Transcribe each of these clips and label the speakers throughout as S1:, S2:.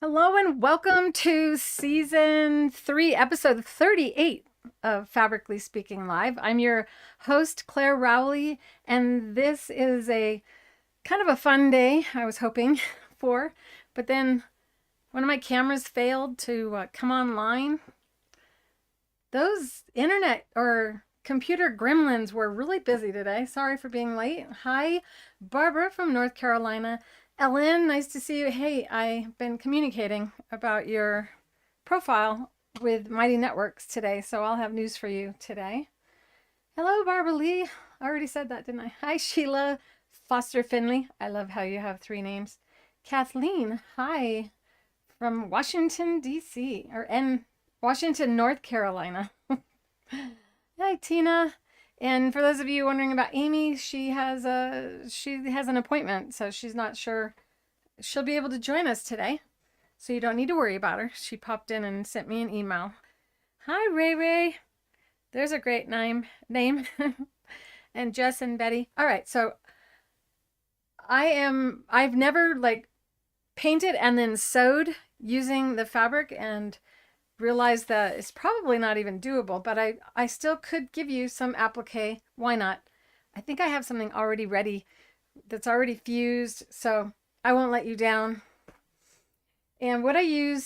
S1: Hello and welcome to season 3, episode 38 of Fabrically Speaking Live. I'm your host, Clare Rowley, and this is a kind of a fun day I was hoping for, but then one of my cameras failed to come online. Those internet or computer gremlins were really busy today. Sorry for being late. Hi, Barbara from North Carolina. Ellen, nice to see you. Hey, I've been communicating about your profile with Mighty Networks today, so I'll have news for you today. Hello, Barbara Lee. I already said that, didn't I? Hi, Sheila Foster Finley. I love how you have 3 names. Kathleen, hi, from Washington, D.C., or Washington, North Carolina. Hi, Tina. And for those of you wondering about Amy, she has an appointment, so she's not sure she'll be able to join us today. So you don't need to worry about her. She popped in and sent me an email. Hi, Ray Ray. There's a great name. And Jess and Betty. All right, so I've never painted and then sewed using the fabric and realized that it's probably not even doable, but I still could give you some applique. Why not? I think I have something already ready that's already fused, so I won't let you down. And what I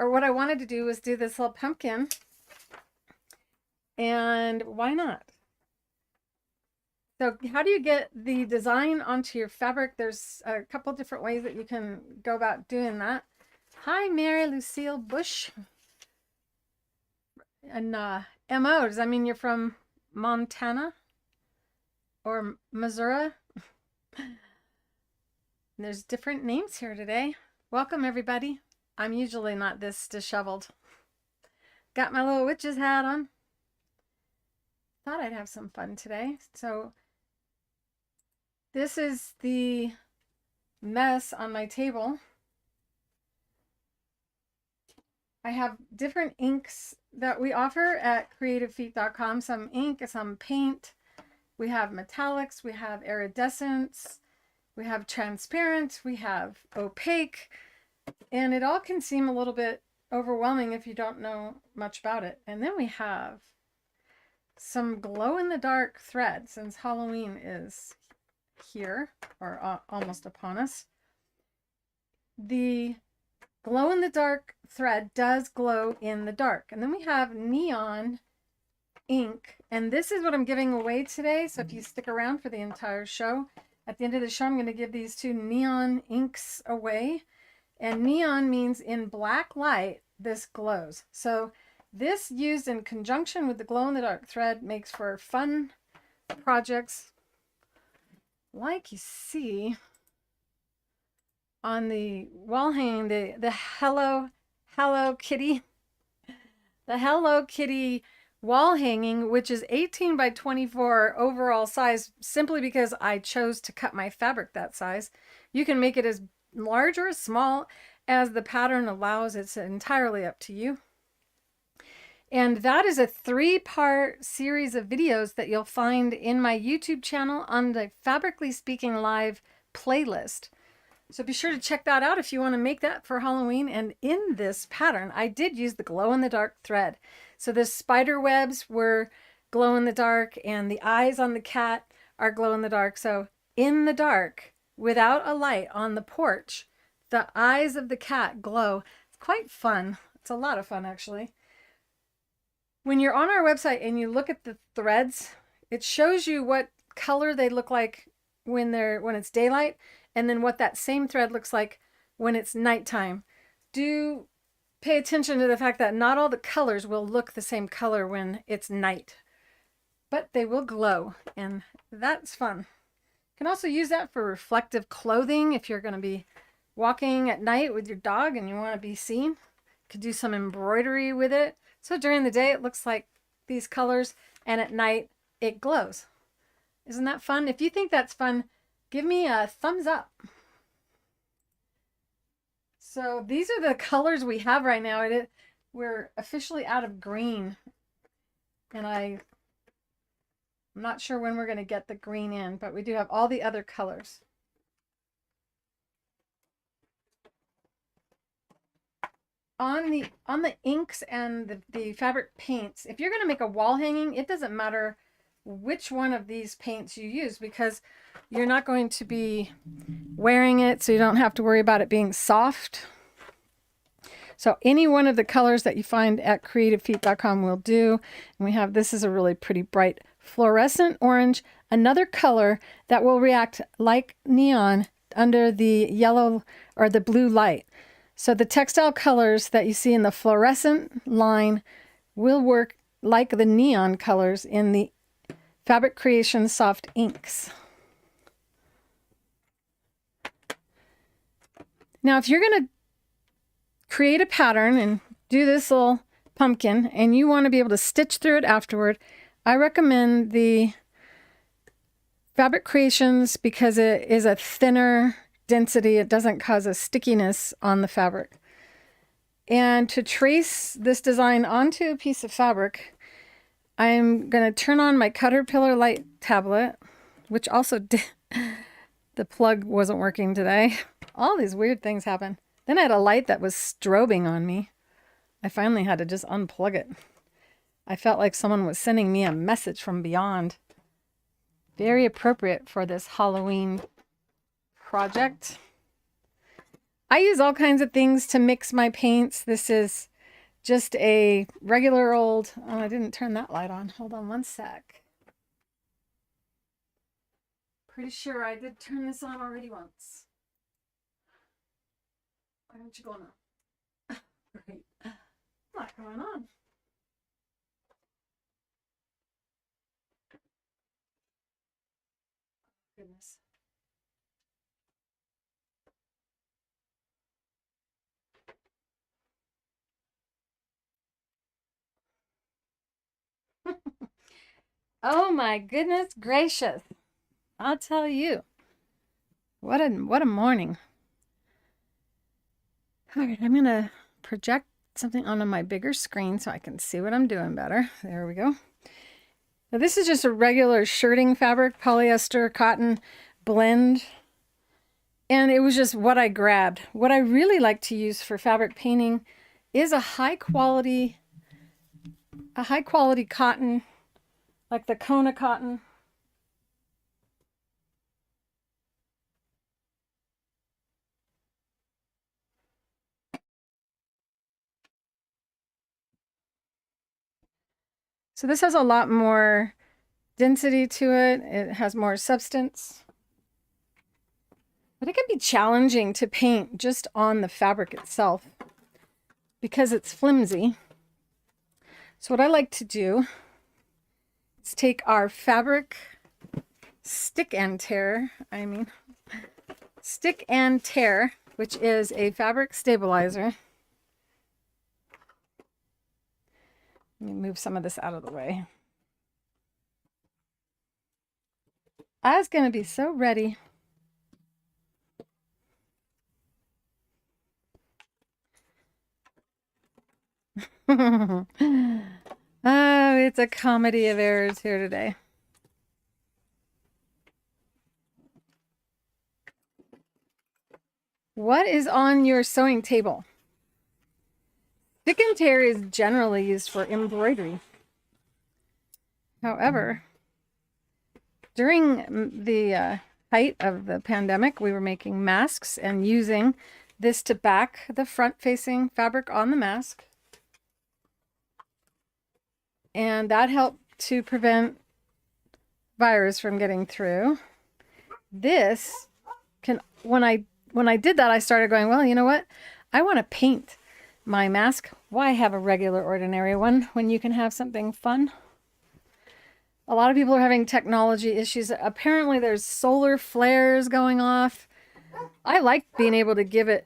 S1: wanted to do was do this little pumpkin. And why not? So how do you get the design onto your fabric? There's a couple different ways that you can go about doing that. Hi, Mary Lucille Bush. And MO, does that mean you're from Montana or Missouri? There's different names here today. Welcome, everybody. I'm usually not this disheveled. Got my little witch's hat on. Thought I'd have some fun today. So this is the mess on my table. I have different inks that we offer at creativefeet.com. Some ink, some paint. We have metallics, we have iridescence, we have transparent, we have opaque, and it all can seem a little bit overwhelming if you don't know much about it. And then we have some glow-in-the-dark thread, since Halloween is here, or almost upon us. The glow-in-the-dark thread does glow in the dark. And then we have neon ink, and this is what I'm giving away today. So if you stick around for the entire show, at the end of the show, I'm going to give these 2 neon inks away. And neon means in black light, this glows. So this used in conjunction with the glow-in-the-dark thread makes for fun projects like you see on the wall hanging, the Hello Kitty. The Hello Kitty wall hanging, which is 18 by 24 overall size, simply because I chose to cut my fabric that size. You can make it as large or as small as the pattern allows. It's entirely up to you. And that is a 3-part series of videos that you'll find in my YouTube channel on the Fabrically Speaking Live playlist. So be sure to check that out if you want to make that for Halloween. And in this pattern, I did use the glow-in-the-dark thread. So the spider webs were glow-in-the-dark, and the eyes on the cat are glow-in-the-dark. So in the dark, without a light on the porch, the eyes of the cat glow. It's quite fun. It's a lot of fun, actually. When you're on our website and you look at the threads, it shows you what color they look like when it's daylight, and then what that same thread looks like when it's nighttime. Do pay attention to the fact that not all the colors will look the same color when it's night, but they will glow, and that's fun. You can also use that for reflective clothing if you're going to be walking at night with your dog and you want to be seen. You could do some embroidery with it. So during the day it looks like these colors, and at night it glows. Isn't that fun? If you think that's fun, give me a thumbs up. So these are the colors we have right now. We're officially out of green, and I'm not sure when we're going to get the green in, but we do have all the other colors. on the inks and the fabric paints, if you're going to make a wall hanging, it doesn't matter which one of these paints you use, because you're not going to be wearing it, so you don't have to worry about it being soft. So any one of the colors that you find at creativefeet.com will do. And we have, this is a really pretty bright fluorescent orange, another color that will react like neon under the yellow or the blue light. So the textile colors that you see in the fluorescent line will work like the neon colors in the Fabric Creations soft inks. Now, if you're going to create a pattern and do this little pumpkin and you want to be able to stitch through it afterward, I recommend the Fabric Creations because it is a thinner density. It doesn't cause a stickiness on the fabric. And to trace this design onto a piece of fabric, I'm going to turn on my CutterPillar light tablet, which also did, the plug wasn't working today. All these weird things happen. Then I had a light that was strobing on me. I finally had to just unplug it. I felt like someone was sending me a message from beyond. Very appropriate for this Halloween project. I use all kinds of things to mix my paints. This is just a regular old, oh, I didn't turn that light on. Hold on one sec. Pretty sure I did turn this on already once. Why don't you go now? Great. What's going on? Goodness. Oh my goodness gracious. I'll tell you. What a morning. All right, I'm going to project something onto my bigger screen so I can see what I'm doing better. There we go. Now this is just a regular shirting fabric, polyester cotton blend. And it was just what I grabbed. What I really like to use for fabric painting is a high quality cotton, like the Kona cotton. So this has a lot more density to it. It has more substance. But it can be challenging to paint just on the fabric itself because it's flimsy. So what I like to do is take our fabric stick and tear, which is a fabric stabilizer. Let me move some of this out of the way. I was going to be so ready. Oh, it's a comedy of errors here today. What is on your sewing table? Stick and tear is generally used for embroidery. However, during the height of the pandemic, we were making masks and using this to back the front-facing fabric on the mask. And that helped to prevent virus from getting through. This can, when I did that, I started going, well, you know what? I want to paint my mask. Why have a regular, ordinary one when you can have something fun? A lot of people are having technology issues. Apparently there's solar flares going off. I like being able to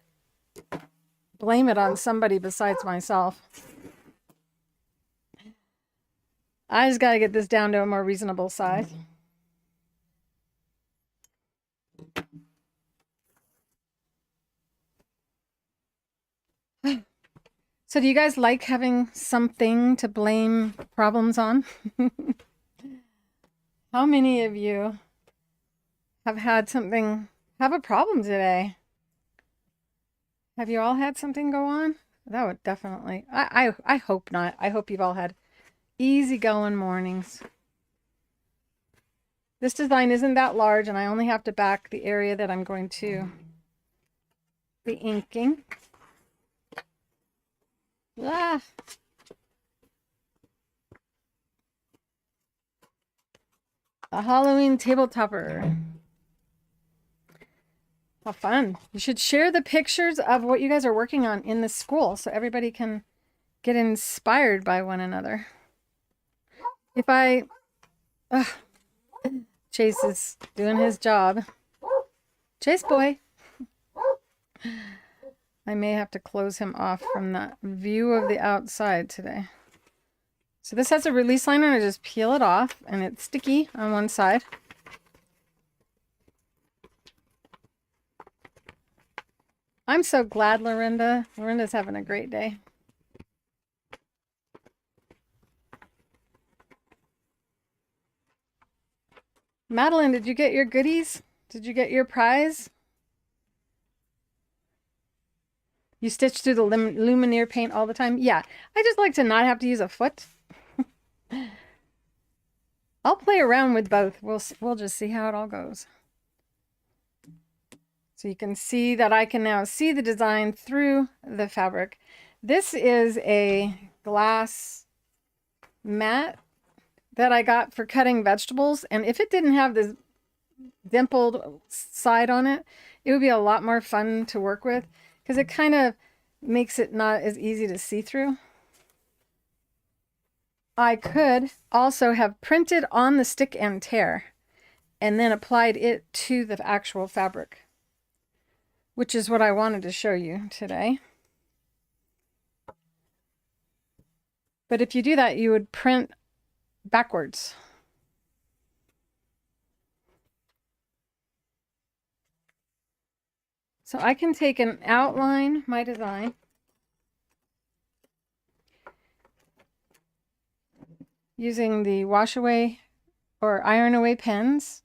S1: blame it on somebody besides myself. I just got to get this down to a more reasonable size. So do you guys like having something to blame problems on? How many of you have had have a problem today? Have you all had something go on? That would definitely, I hope not. I hope you've all had easygoing mornings. This design isn't that large, and I only have to back the area that I'm going to be inking. Ah. A Halloween table topper. How fun. You should share the pictures of what you guys are working on in the school so everybody can get inspired by one another. If I... Chase is doing his job. Chase boy. I may have to close him off from the view of the outside today. So this has a release liner, and I just peel it off, and it's sticky on one side. I'm so glad, Lorinda. Lorinda's having a great day. Madeline, did you get your goodies? Did you get your prize? You stitch through the Lumiere paint all the time? Yeah, I just like to not have to use a foot. I'll play around with both. We'll just see how it all goes. So you can see that I can now see the design through the fabric. This is a glass mat that I got for cutting vegetables. And if it didn't have this dimpled side on it, it would be a lot more fun to work with because it kind of makes it not as easy to see through. I could also have printed on the stick and tear and then applied it to the actual fabric, which is what I wanted to show you today. But if you do that, you would print backwards. So I can take and outline my design. Using the wash away or iron away pens,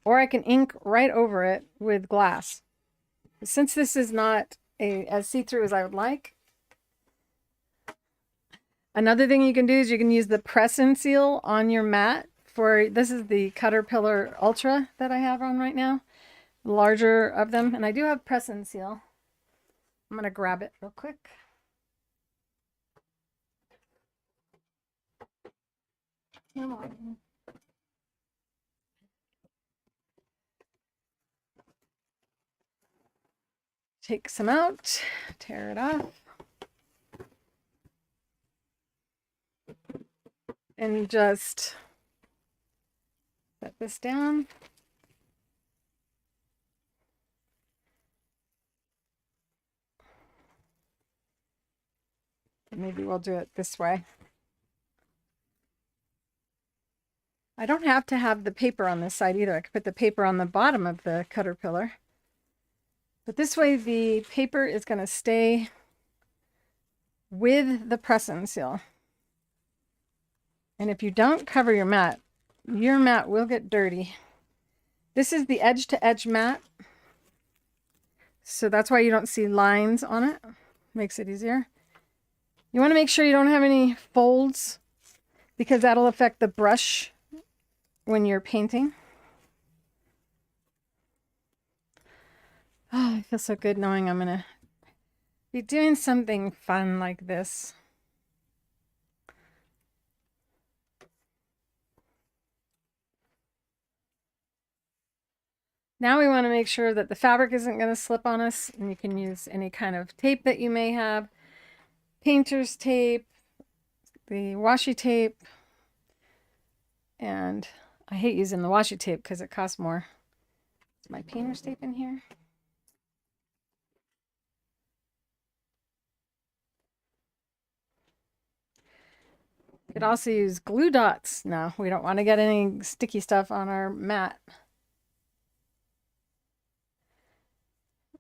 S1: or I can ink right over it with glass. Since this is not as see-through as I would like. Another thing you can do is you can use the press and seal on your mat for, this is the CutterPillar Ultra that I have on right now, larger of them, and I do have press and seal. I'm gonna grab it real quick. Come on. Take some out, tear it off. And just set this down. Maybe we'll do it this way. I don't have to have the paper on this side either. I could put the paper on the bottom of the CutterPillar. But this way the paper is going to stay with the press and seal. And if you don't cover your mat will get dirty. This is the edge-to-edge mat. So that's why you don't see lines on it. Makes it easier. You want to make sure you don't have any folds because that'll affect the brush when you're painting. Oh, I feel so good knowing I'm going to be doing something fun like this. Now we want to make sure that the fabric isn't going to slip on us, and you can use any kind of tape that you may have. Painter's tape, the washi tape, and I hate using the washi tape because it costs more. Is my painter's tape in here? You could also use glue dots. No, we don't want to get any sticky stuff on our mat.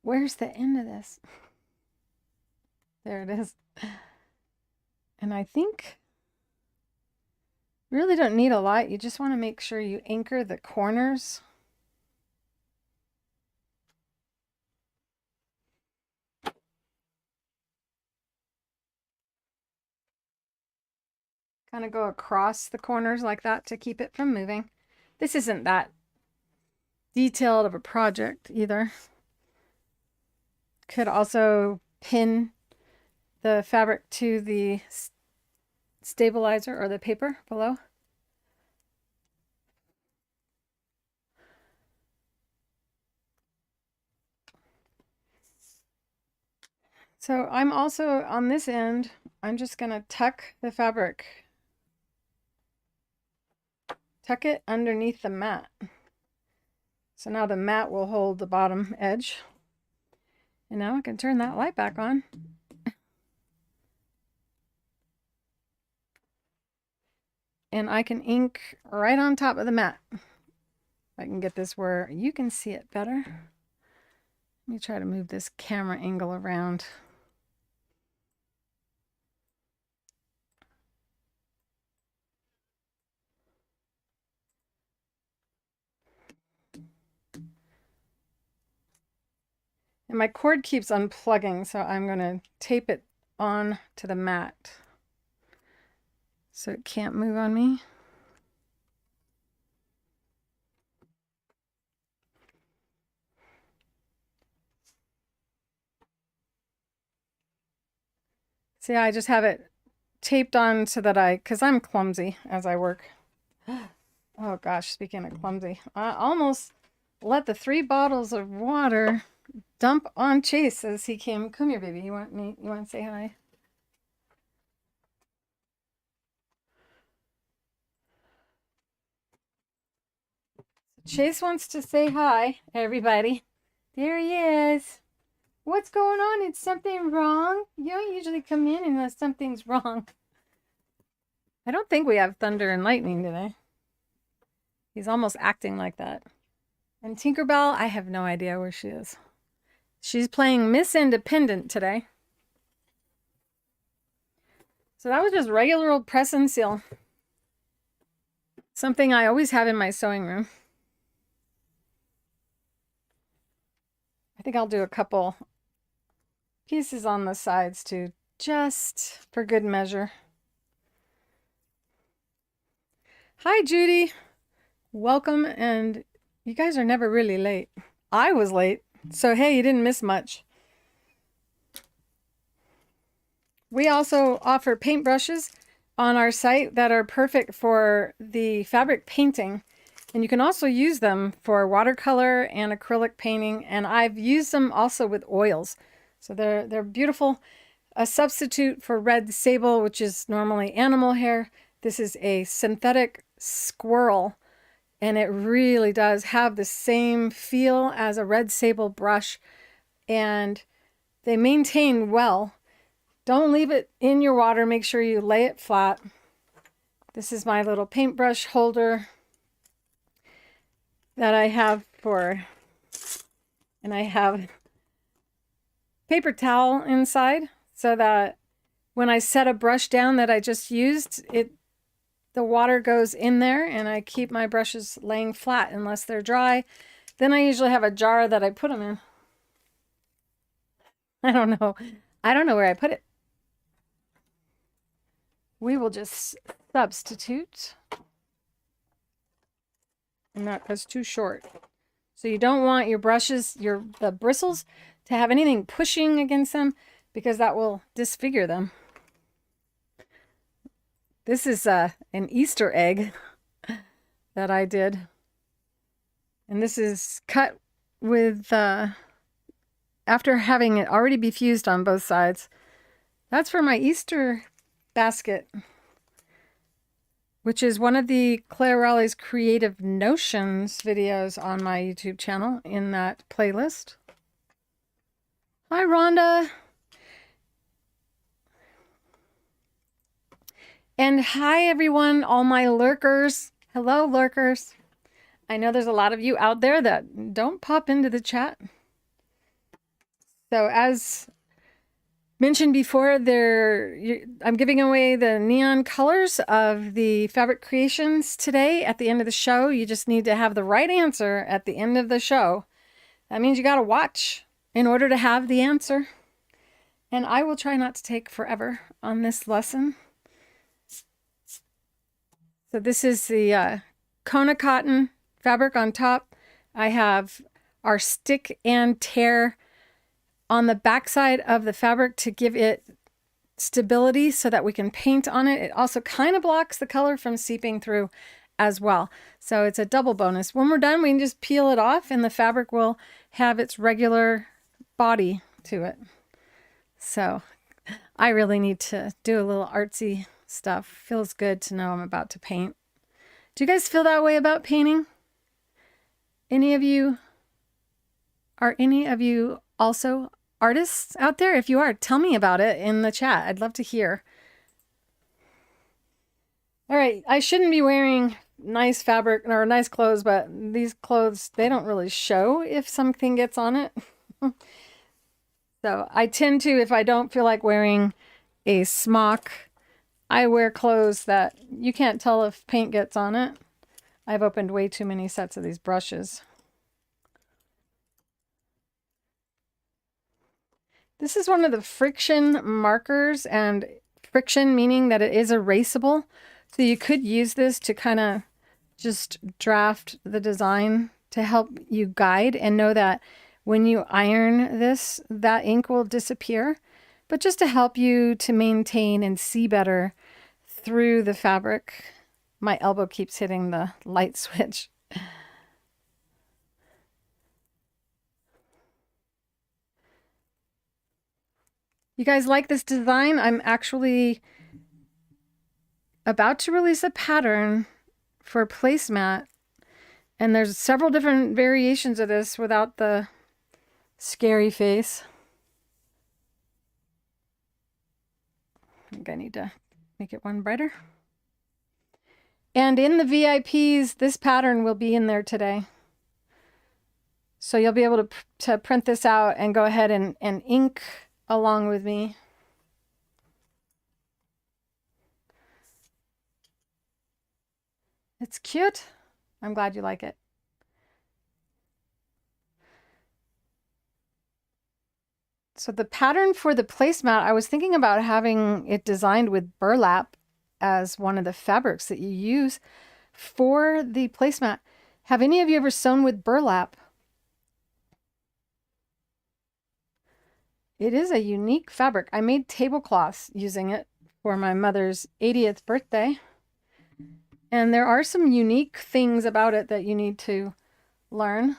S1: Where's the end of this? There it is. And I think you really don't need a lot. You just want to make sure you anchor the corners. kind of go across the corners like that to keep it from moving. This isn't that detailed of a project either. Could also pin the fabric to the stabilizer or the paper below. So I'm also on this end, I'm just going to tuck the fabric, tuck it underneath the mat. So now the mat will hold the bottom edge. And now I can turn that light back on. And I can ink right on top of the mat. I can get this where you can see it better. Let me try to move this camera angle around. And my cord keeps unplugging, so I'm going to tape it on to the mat so it can't move on me. See, I just have it taped on so that because I'm clumsy as I work. Oh gosh, speaking of clumsy, I almost let the 3 bottles of water dump on Chase as he came. Come here, baby. You want to say hi? Chase wants to say hi, everybody. There he is. What's going on? Is something wrong? You don't usually come in unless something's wrong. I don't think we have thunder and lightning today. He's almost acting like that. And Tinkerbell, I have no idea where she is. She's playing Miss Independent today. So that was just regular old press and seal. Something I always have in my sewing room. I think I'll do a couple pieces on the sides too, just for good measure. Hi, Judy. Welcome, and you guys are never really late. I was late, so hey, you didn't miss much. We also offer paintbrushes on our site that are perfect for the fabric painting, and you can also use them for watercolor and acrylic painting, and I've used them also with oils. So they're beautiful. A substitute for red sable, which is normally animal hair. This is a synthetic squirrel, and it really does have the same feel as a red sable brush, and they maintain well. Don't leave it in your water. Make sure you lay it flat. This is my little paintbrush holder that I have and I have paper towel inside so that when I set a brush down that I just used, the water goes in there, and I keep my brushes laying flat unless they're dry. Then I usually have a jar that I put them in. I don't know where I put it. We will just substitute. And that goes too short. So you don't want your brushes, the bristles, to have anything pushing against them, because that will disfigure them. This is an Easter egg that I did. And this is cut with, after having it already be fused on both sides. That's for my Easter basket, which is one of the Clare Rowley's Creative Notions videos on my YouTube channel in that playlist. Hi, Rhonda. And hi, everyone, all my lurkers. Hello, lurkers. I know there's a lot of you out there that don't pop into the chat. So as mentioned before, I'm giving away the neon colors of the Fabric Creations today at the end of the show. You just need to have the right answer at the end of the show. That means you got to watch in order to have the answer. And I will try not to take forever on this lesson. So this is the Kona cotton fabric on top. I have our stick and tear on the backside of the fabric to give it stability so that we can paint on it. It also kind of blocks the color from seeping through as well. So it's a double bonus. When we're done, we can just peel it off and the fabric will have its regular body to it. So I really need to do a little artsy stuff. Feels good to know I'm about to paint. Do you guys feel that way about painting? Are any of you also artists out there? If you are, tell me about it in the chat. I'd love to hear. All right, I shouldn't be wearing nice fabric or nice clothes, but these clothes, they don't really show if something gets on it. So I tend to, if I don't feel like wearing a smock, I wear clothes that you can't tell if paint gets on it. I've opened way too many sets of these brushes. This is one of the friction markers, and friction meaning that it is erasable. So you could use this to kind of just draft the design to help you guide and know that when you iron this, that ink will disappear. But just to help you to maintain and see better through the fabric. My elbow keeps hitting the light switch. You guys like this design? I'm actually about to release a pattern for placemat, and there's several different variations of this without the scary face. I think I need to make it one brighter. And in the VIPs, this pattern will be in there today. So you'll be able to print this out and go ahead and ink along with me. It's cute. I'm glad you like it. So the pattern for the placemat, I was thinking about having it designed with burlap as one of the fabrics that you use for the placemat. Have any of you ever sewn with burlap? It is a unique fabric. I made tablecloths using it for my mother's 80th birthday. And there are some unique things about it that you need to learn.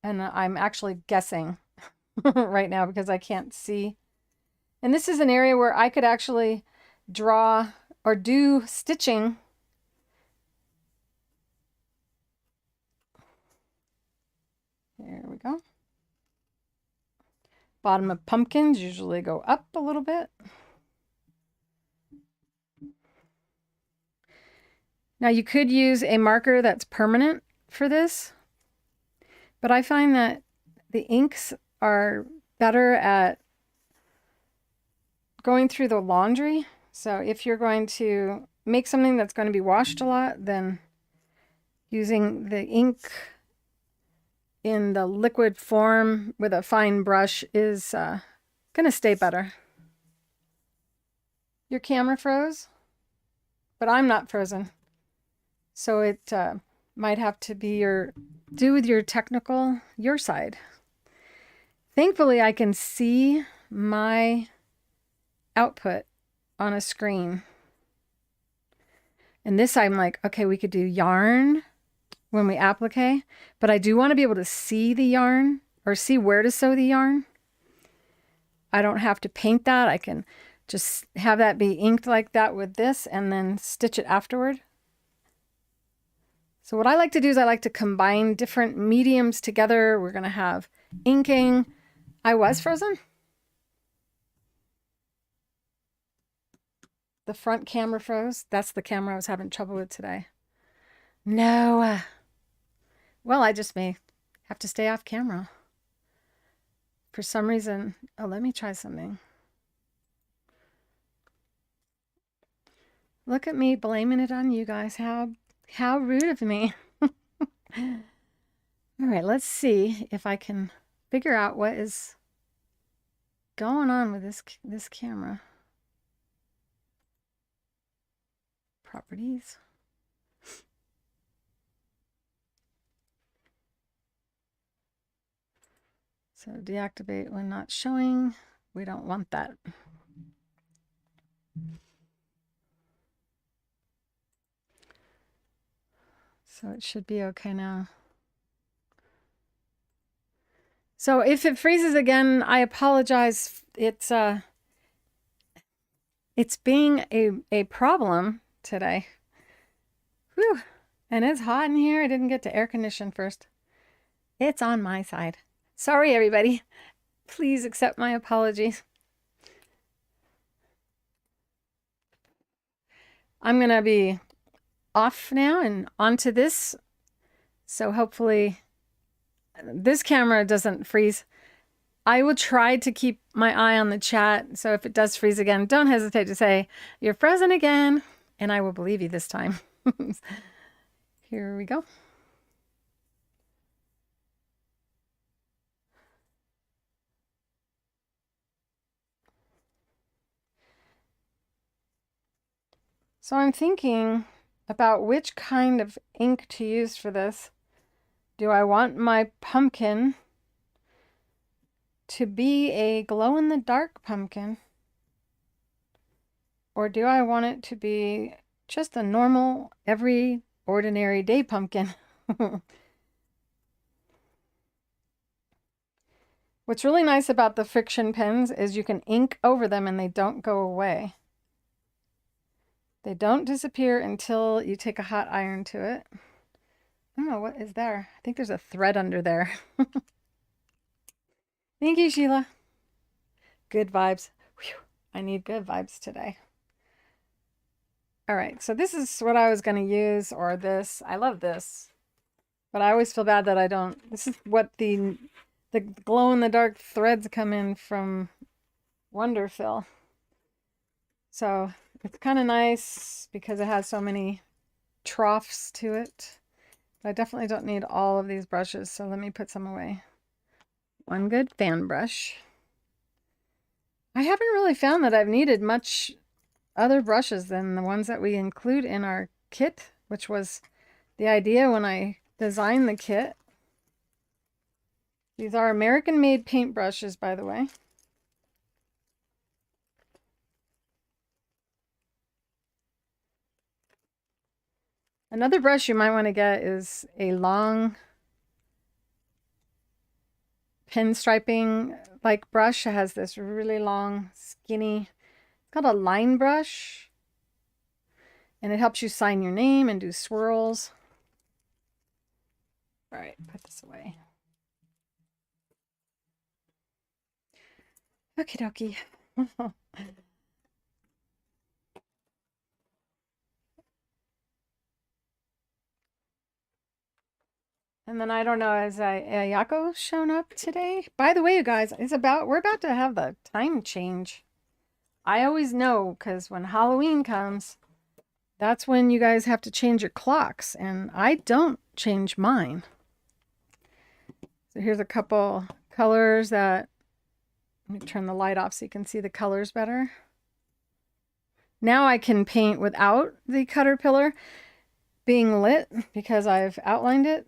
S1: And I'm actually guessing right now because I can't see. And this is an area where I could actually draw or do stitching. There we go. Bottom of pumpkins usually go up a little bit. Now you could use a marker that's permanent for this, but I find that the inks are better at going through the laundry. So if you're going to make something that's going to be washed a lot, then using the ink in the liquid form with a fine brush is going to stay better. Your camera froze, but I'm not frozen. So it might have to be do with your technical, your side. Thankfully, I can see my output on a screen. And this I'm like, okay, we could do yarn when we applique, but I do want to be able to see the yarn or see where to sew the yarn. I don't have to paint that. I can just have that be inked like that with this and then stitch it afterward. So what I like to do is I like to combine different mediums together. We're going to have inking. I was frozen. The front camera froze. That's the camera I was having trouble with today. No. Well, I just may have to stay off camera. For some reason, oh, let me try something. Look at me blaming it on you guys. How rude of me. All right, let's see if I can figure out what is going on with this camera? Properties. So deactivate when not showing. We don't want that. So it should be okay now. So if it freezes again, I apologize. It's being a problem today. Whew. And it's hot in here. I didn't get to air condition first. It's on my side. Sorry, everybody. Please accept my apologies. I'm going to be off now and onto this. So hopefully this camera doesn't freeze. I will try to keep my eye on the chat. So if it does freeze again, don't hesitate to say, "You're frozen again," and I will believe you this time. Here we go. So I'm thinking about which kind of ink to use for this. Do I want my pumpkin to be a glow-in-the-dark pumpkin? Or do I want it to be just a normal, every ordinary day pumpkin? What's really nice about the friction pens is you can ink over them and they don't go away. They don't disappear until you take a hot iron to it. I don't know what is there. I think there's a thread under there. Thank you, Sheila. Good vibes. Whew. I need good vibes today. All right, so this is what I was going to use, or this. I love this, but I always feel bad that I don't. This is what the glow-in-the-dark threads come in from Wonderfill. So it's kind of nice because it has so many troughs to it. But I definitely don't need all of these brushes, so let me put some away. One good fan brush. I haven't really found that I've needed much other brushes than the ones that we include in our kit, which was the idea when I designed the kit. These are American-made paintbrushes, by the way. Another brush you might want to get is a long pinstriping like brush. It has this really long, skinny, it's called a line brush. And it helps you sign your name and do swirls. All right, put this away. Okie dokie. And then I don't know, has Ayako shown up today? By the way, you guys, we're about to have the time change. I always know because when Halloween comes, that's when you guys have to change your clocks, and I don't change mine. So here's a couple colors that, let me turn the light off so you can see the colors better. Now I can paint without the CutterPillar being lit because I've outlined it.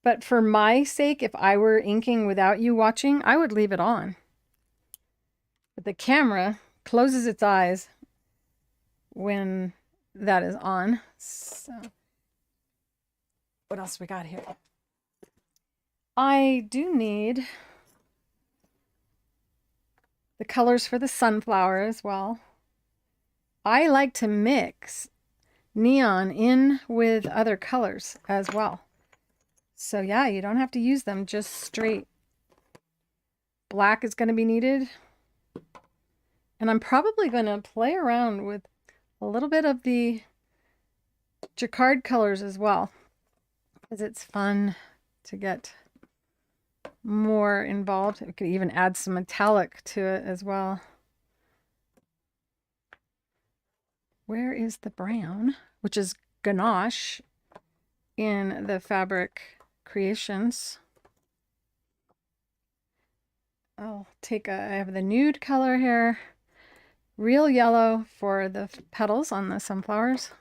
S1: But for my sake, if I were inking without you watching, I would leave it on. But the camera closes its eyes when that is on. So what else we got here? I do need the colors for the sunflower as well. I like to mix neon in with other colors as well. So yeah, you don't have to use them just straight. Black is going to be needed. And I'm probably going to play around with a little bit of the Jacquard colors as well, because it's fun to get more involved. We could even add some metallic to it as well. Where is the brown, which is ganache in the fabric Creatiions. I'll take I have the nude color here, real yellow for the petals on the sunflowers.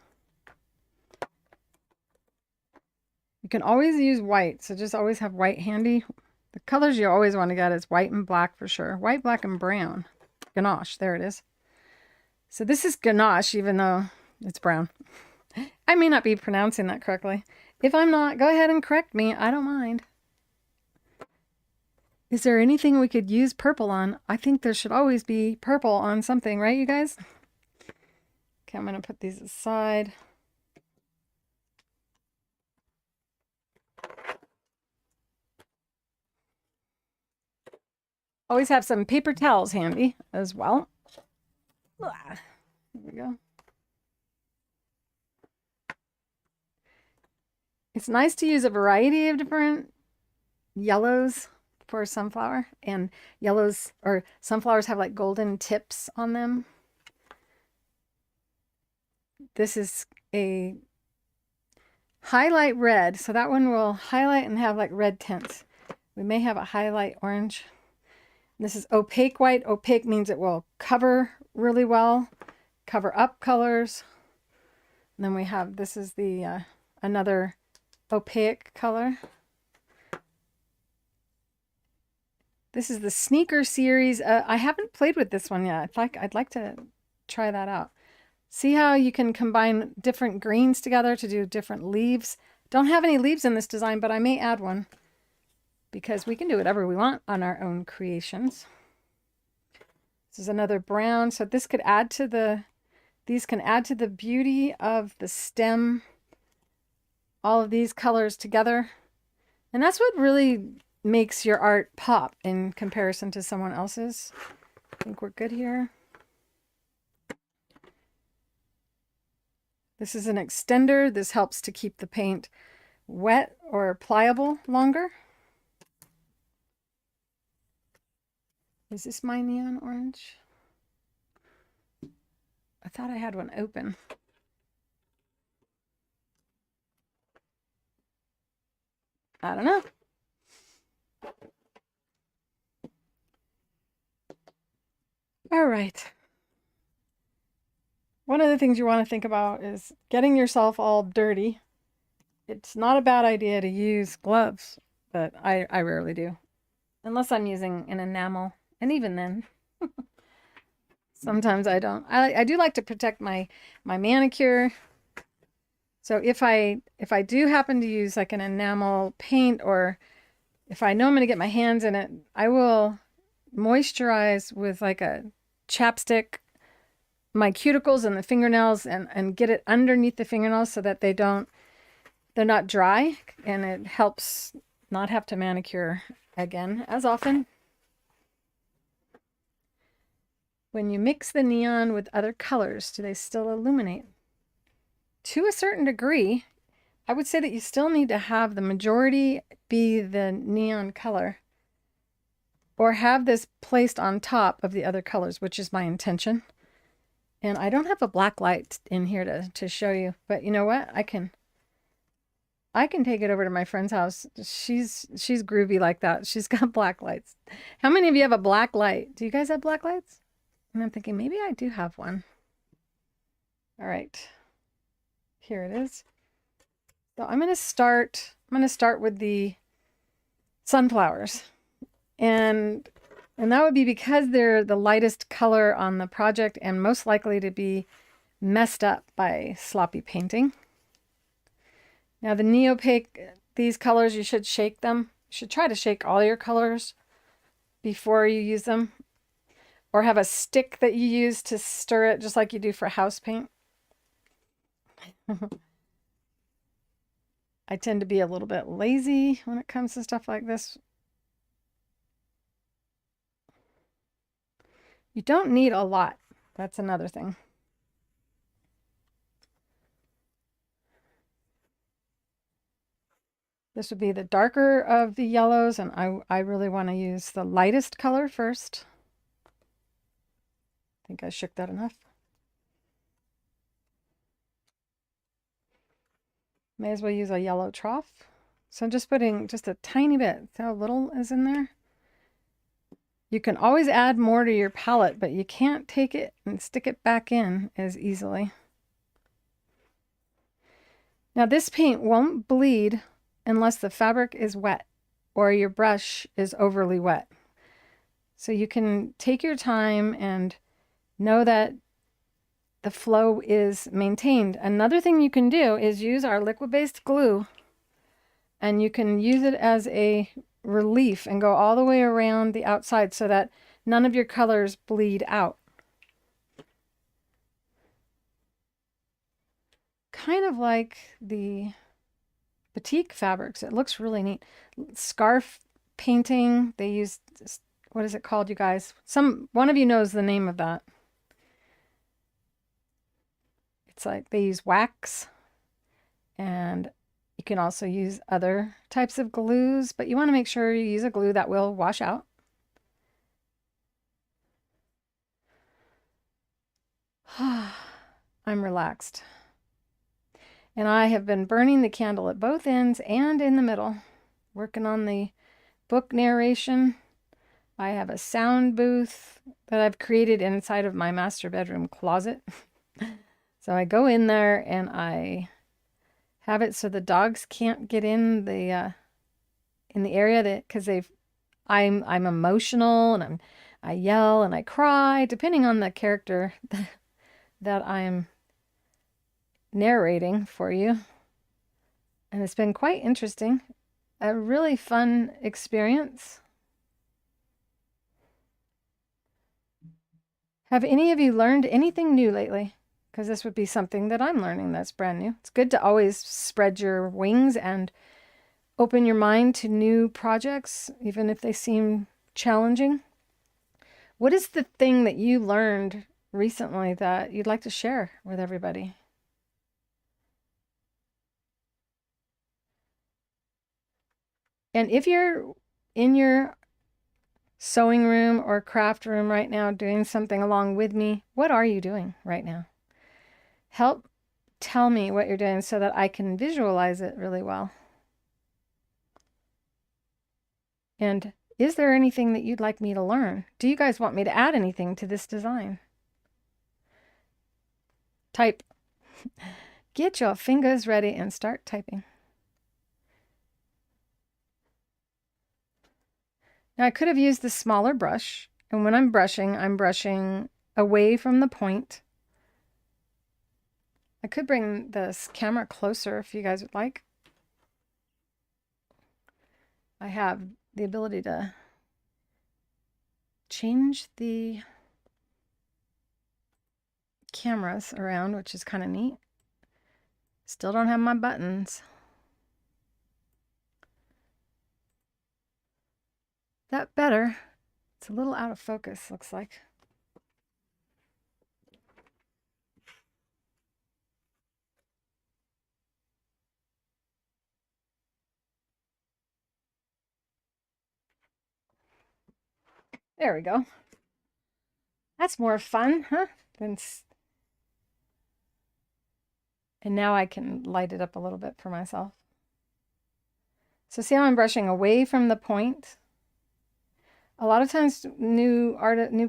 S1: You can always use white, so just always have white handy. The colors you always want to get is white and black for sure. White, black, and brown. Ganache, there it is. So this is ganache, even though it's brown. I may not be pronouncing that correctly. If I'm not, go ahead and correct me. I don't mind. Is there anything we could use purple on? I think there should always be purple on something, right, you guys? Okay, I'm going to put these aside. Always have some paper towels handy as well. There we go. It's nice to use a variety of different yellows for sunflower, and yellows or sunflowers have like golden tips on them. This is a highlight red, so that one will highlight and have like red tints. We may have a highlight orange. This is opaque white. Opaque means it will cover really well, cover up colors. And then we have, this is the another opaque color. This is the Sneaker series. I haven't played with this one yet. I'd like to try that out. See how you can combine different greens together to do different leaves. Don't have any leaves in this design, but I may add one because we can do whatever we want on our own creations. This is another brown. So this could add to the, these can add to the beauty of the stem. All of these colors together. And that's what really makes your art pop in comparison to someone else's. I think we're good here. This is an extender. This helps to keep the paint wet or pliable longer. Is this my neon orange? I thought I had one open. I don't know. All right. One of the things you want to think about is getting yourself all dirty. It's not a bad idea to use gloves, but I rarely do. Unless I'm using an enamel. And even then, sometimes I don't. I do like to protect my manicure. So if I do happen to use like an enamel paint, or if I know I'm going to get my hands in it, I will moisturize with like a chapstick my cuticles and the fingernails and get it underneath the fingernails so that they're not dry, and it helps not have to manicure again as often. When you mix the neon with other colors, do they still illuminate? To a certain degree, I would say that you still need to have the majority be the neon color, or have this placed on top of the other colors, which is my intention. And I don't have a black light in here to show you, but you know what? I can take it over to my friend's house. She's groovy like that. She's got black lights. How many of you have a black light? Do you guys have black lights? And I'm thinking maybe I do have one. All right. Here it is. So I'm going to start with the sunflowers. And that would be because they're the lightest color on the project and most likely to be messed up by sloppy painting. Now the Neopaque, these colors, you should shake them. You should try to shake all your colors before you use them. Or have a stick that you use to stir it, just like you do for house paint. I tend to be a little bit lazy when it comes to stuff like this. You don't need a lot. That's another thing. This would be the darker of the yellows, and I really want to use the lightest color first. I think I shook that enough. May as well use a yellow trough. So I'm just putting just a tiny bit. See how little is in there? You can always add more to your palette, but you can't take it and stick it back in as easily. Now this paint won't bleed unless the fabric is wet or your brush is overly wet. So you can take your time and know that the flow is maintained. Another thing you can do is use our liquid-based glue, and you can use it as a relief and go all the way around the outside so that none of your colors bleed out. Kind of like the batik fabrics. It looks really neat. Scarf painting, they use, what is it called, you guys? One of you knows the name of that. It's like they use wax, and you can also use other types of glues, but you want to make sure you use a glue that will wash out. I'm relaxed. And I have been burning the candle at both ends and in the middle, working on the book narration. I have a sound booth that I've created inside of my master bedroom closet. So I go in there and I have it so the dogs can't get in the area that, because I'm emotional and I yell and I cry depending on the character that I'm narrating for you. And it's been quite interesting, a really fun experience. Have any of you learned anything new lately? Because this would be something that I'm learning that's brand new. It's good to always spread your wings and open your mind to new projects, even if they seem challenging. What is the thing that you learned recently that you'd like to share with everybody? And if you're in your sewing room or craft room right now doing something along with me, what are you doing right now? Help tell me what you're doing so that I can visualize it really well. And is there anything that you'd like me to learn? Do you guys want me to add anything to this design? Type. Get your fingers ready and start typing. Now I could have used the smaller brush, and when I'm brushing away from the point. I could bring this camera closer if you guys would like. I have the ability to change the cameras around, which is kind of neat. Still don't have my buttons. That better. It's a little out of focus, looks like. There we go. That's more fun, huh? And now I can light it up a little bit for myself. So see how I'm brushing away from the point? A lot of times new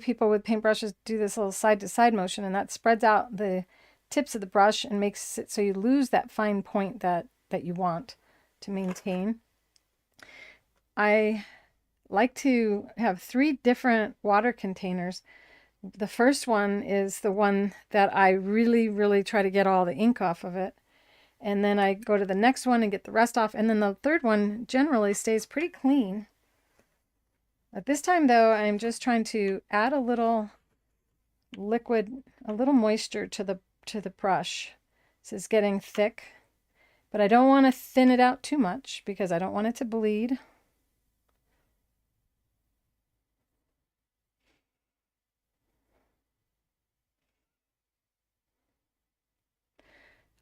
S1: people with paintbrushes do this little side-to-side motion, and that spreads out the tips of the brush and makes it so you lose that fine point that you want to maintain. I like to have 3 different water containers. The first one is the one that I really try to get all the ink off of it. And then I go to the next one and get the rest off. And then the third one generally stays pretty clean. At this time though, I'm just trying to add a little liquid, a little moisture to the brush. This is getting thick, but I don't want to thin it out too much because I don't want it to bleed.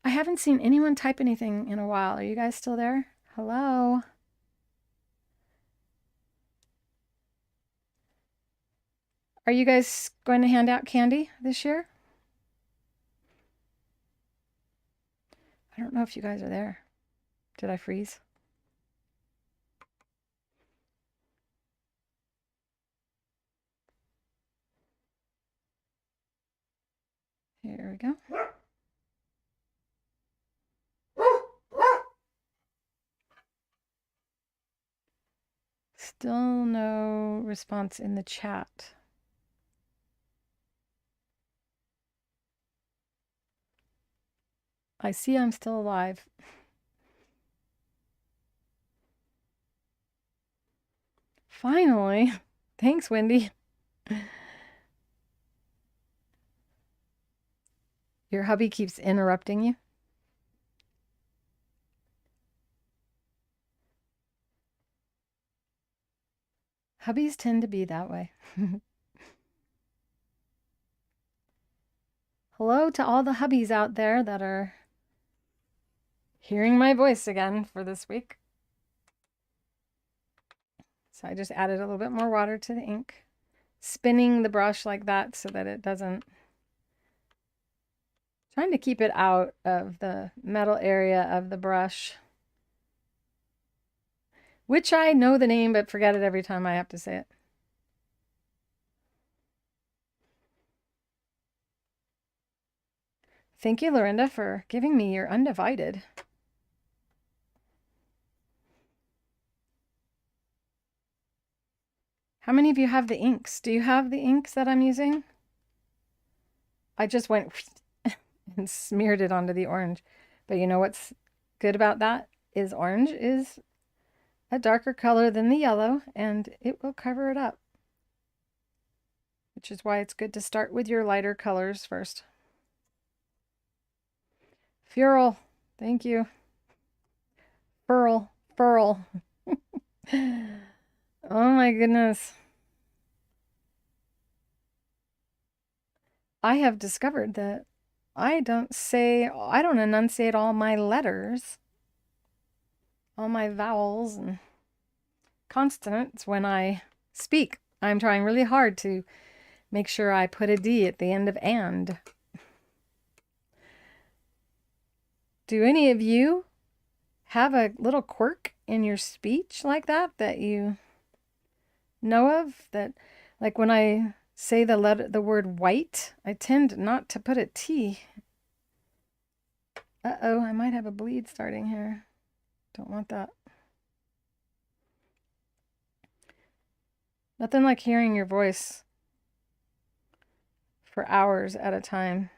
S1: I haven't seen anyone type anything in a while. Are you guys still there? Hello? Are you guys going to hand out candy this year? I don't know if you guys are there. Did I freeze? Still no response in the chat. I see I'm still alive. Finally. Thanks, Wendy. Your hubby keeps interrupting you. Hubbies tend to be that way. Hello to all the hubbies out there that are hearing my voice again for this week. So I just added a little bit more water to the ink, spinning the brush like that so that it doesn't, trying to keep it out of the metal area of the brush, which I know the name but forget it every time I have to say it. Thank you, Lorinda, for giving me your undivided. How many of you have the inks? Do you have the inks that I'm using? I just went and smeared it onto the orange. But you know what's good about that is orange is a darker color than the yellow, and it will cover it up. Which is why it's good to start with your lighter colors first. Furl, thank you. Furl. Oh my goodness. I have discovered that I don't enunciate all my letters, all my vowels and consonants when I speak. I'm trying really hard to make sure I put a D at the end of and. Do any of you have a little quirk in your speech like that that you know of? That, like when I say the word white, I tend not to put a T. Uh-oh, I might have a bleed starting here. Don't want that. Nothing like hearing your voice for hours at a time.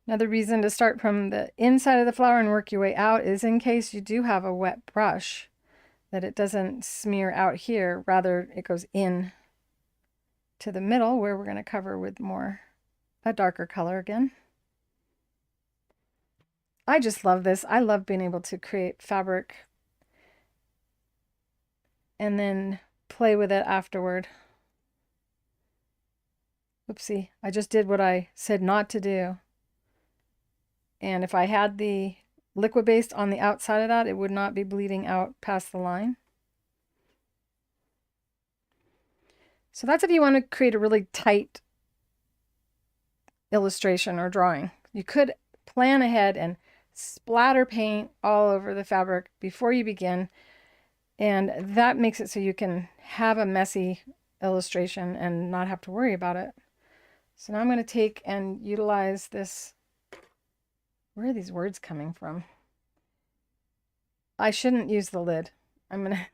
S1: Another reason to start from the inside of the flower and work your way out is in case you do have a wet brush, that it doesn't smear out here. Rather, it goes in to the middle where we're going to cover with a darker color again. I just love this. I love being able to create fabric and then play with it afterward. Oopsie, I just did what I said not to do. And if I had the liquid based on the outside of that, it would not be bleeding out past the line. So that's if you want to create a really tight illustration or drawing. You could plan ahead and splatter paint all over the fabric before you begin, and that makes it so you can have a messy illustration and not have to worry about it. So now I'm going to take and utilize this. Where are these words coming from? I shouldn't use the lid. I'm going to...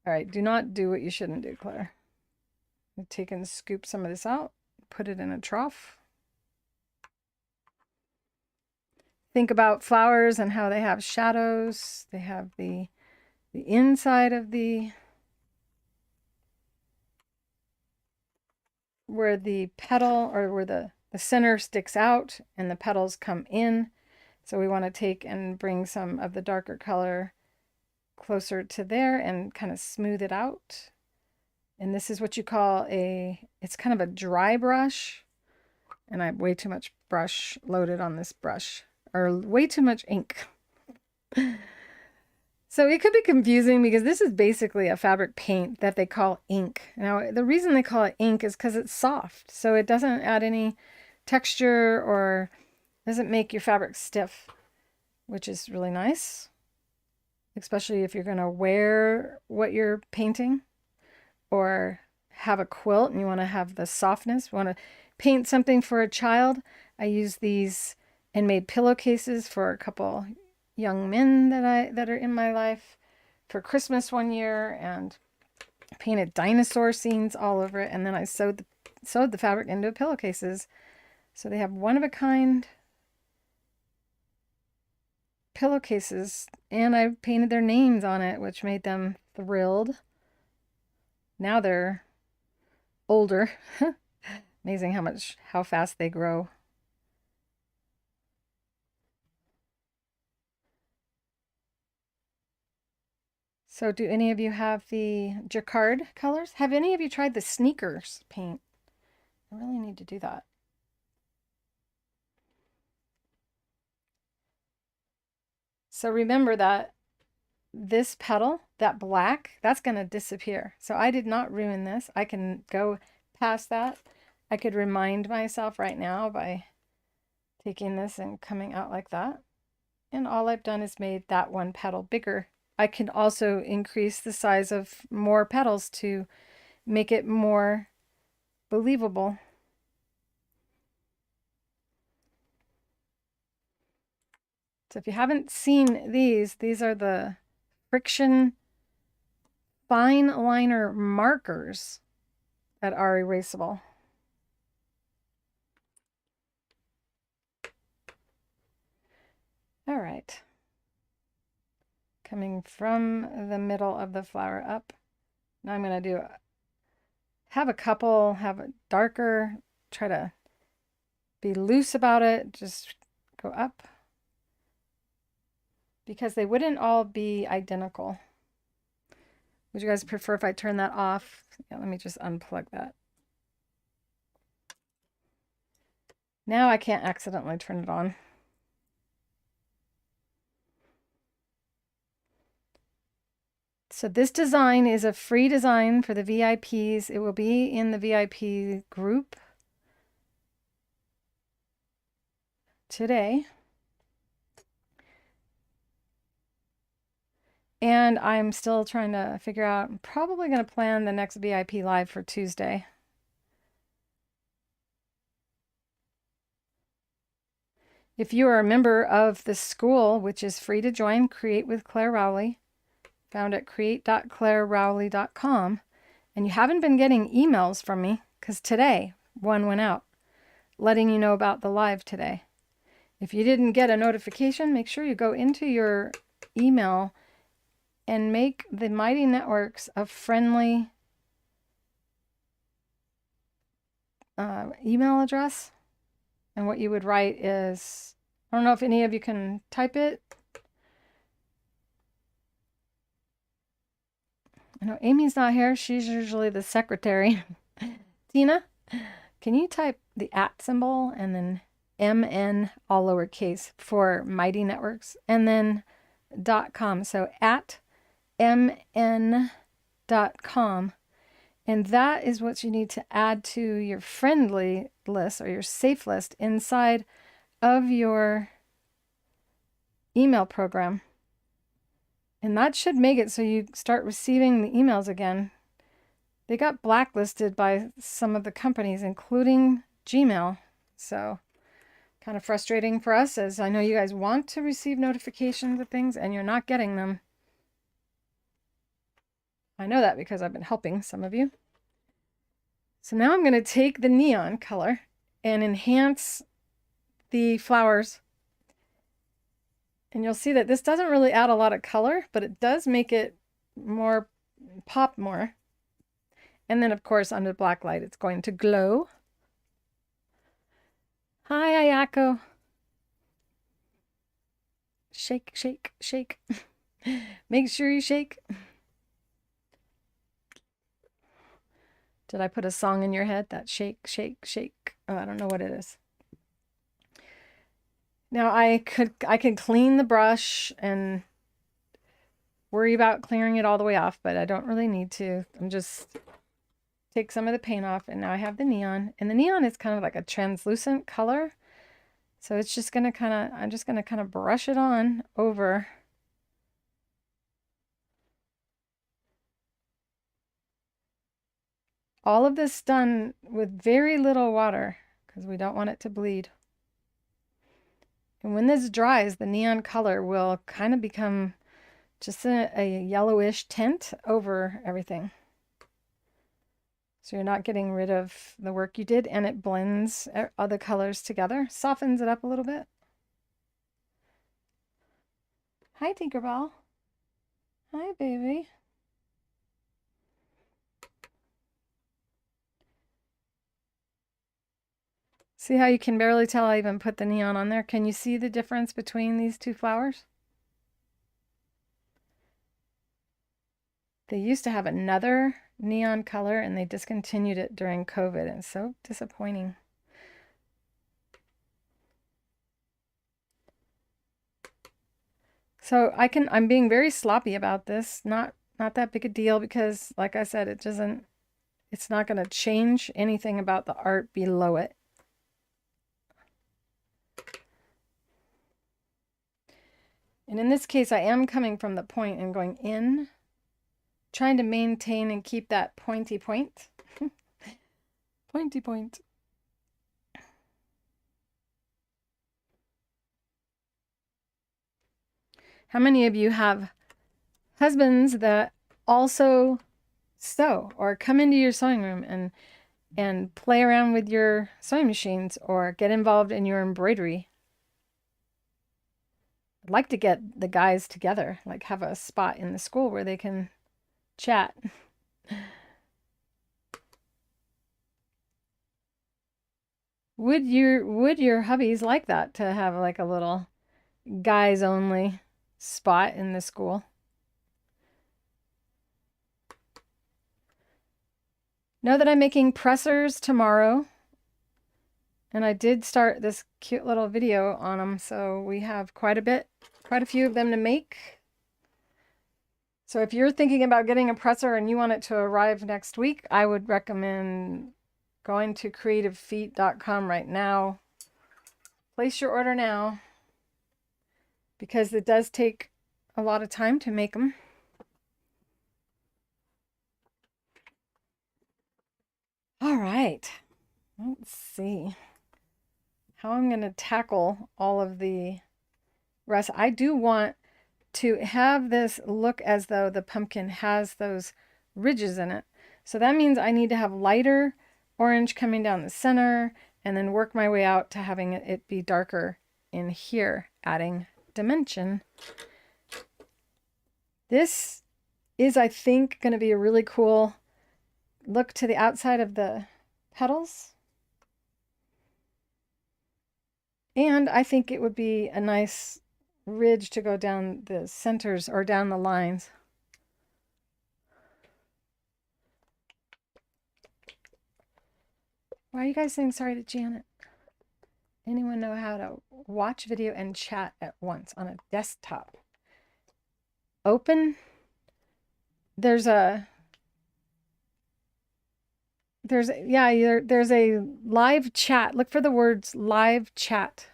S1: All right, do not do what you shouldn't do, Claire. I'm going to take and scoop some of this out, put it in a trough. Think about flowers and how they have shadows. They have the inside of where the petal or where the center sticks out and the petals come in. So we want to take and bring some of the darker color closer to there and kind of smooth it out. And this is what you call it's kind of a dry brush. And I have way too much brush loaded on this brush, or way too much ink. So it could be confusing because this is basically a fabric paint that they call ink. Now, the reason they call it ink is because it's soft. So it doesn't add any texture or doesn't make your fabric stiff, which is really nice, especially if you're going to wear what you're painting or have a quilt and you want to have the softness. You want to paint something for a child. I use these and made pillowcases for a couple young men that are in my life for Christmas one year, and painted dinosaur scenes all over it. And then I sewed the fabric into pillowcases. So they have one of a kind pillowcases, and I painted their names on it, which made them thrilled. Now they're older. Amazing how fast they grow. So do any of you have the Jacquard colors? Have any of you tried the sneakers paint? I really need to do that. So remember that this petal, that black, that's going to disappear. So I did not ruin this. I can go past that. I could remind myself right now by taking this and coming out like that. And all I've done is made that one petal bigger. I can also increase the size of more petals to make it more believable. So if you haven't seen these are the friction fine liner markers that are erasable. All right. Coming from the middle of the flower up. Now I'm going to have a darker, try to be loose about it, just go up, because they wouldn't all be identical. Would you guys prefer if I turn that off? Yeah, let me just unplug that. Now I can't accidentally turn it on. So this design is a free design for the VIPs. It will be in the VIP group today. And I'm still trying to figure out, I'm probably going to plan the next VIP live for Tuesday. If you are a member of the school, which is free to join, Create with Clare Rowley, found at create.clarerowley.com, and you haven't been getting emails from me, because today one went out letting you know about the live today. If you didn't get a notification, make sure you go into your email and make the Mighty Networks a friendly email address. And what you would write is, I don't know if any of you can type it. I know Amy's not here. She's usually the secretary. Tina, can you type the @ symbol and then MN all lowercase for Mighty Networks, and then .com. So @mn.com. And that is what you need to add to your friendly list or your safe list inside of your email program. And that should make it so you start receiving the emails again. They got blacklisted by some of the companies, including Gmail. So kind of frustrating for us, as I know you guys want to receive notifications of things and you're not getting them. I know that because I've been helping some of you. So now I'm going to take the neon color and enhance the flowers. And you'll see that this doesn't really add a lot of color, but it does make it more pop more. And then of course under black light it's going to glow. Hi Ayako. Shake, shake, shake. Make sure you shake. Did I put a song in your head? That shake, shake, shake. Oh, I don't know what it is. Now I can clean the brush and worry about clearing it all the way off, but I don't really need to. I'm just take some of the paint off, and now I have the neon. And the neon is kind of like a translucent color. So it's just gonna I'm just gonna kind of brush it on over. All of this done with very little water because we don't want it to bleed. And when this dries, the neon color will kind of become just a yellowish tint over everything. So you're not getting rid of the work you did, and it blends other colors together, softens it up a little bit. Hi, Tinkerbell. Hi, baby. See how you can barely tell I even put the neon on there? Can you see the difference between these two flowers? They used to have another neon color and they discontinued it during COVID. And it's so disappointing. So I'm being very sloppy about this. Not that big a deal because, like I said, it's not going to change anything about the art below it. And in this case, I am coming from the point and going in, trying to maintain and keep that pointy point. Pointy point. How many of you have husbands that also sew or come into your sewing room and play around with your sewing machines or get involved in your embroidery? I'd like to get the guys together, like have a spot in the school where they can chat. Would your hubbies like that, to have like a little guys only spot in the school? Know that I'm making pressers tomorrow. And I did start this cute little video on them, so we have quite a few of them to make. So if you're thinking about getting a presser and you want it to arrive next week, I would recommend going to creativefeet.com right now. Place your order now, because it does take a lot of time to make them. All right, let's see how I'm going to tackle all of the rest. I do want to have this look as though the pumpkin has those ridges in it. So that means I need to have lighter orange coming down the center and then work my way out to having it be darker in here, adding dimension. This is, I think, going to be a really cool look to the outside of the petals. And I think it would be a nice ridge to go down the centers or down the lines. Why are you guys saying sorry to Janet? Anyone know how to watch video and chat at once on a desktop? Open. There's a live chat. Look for the words live chat.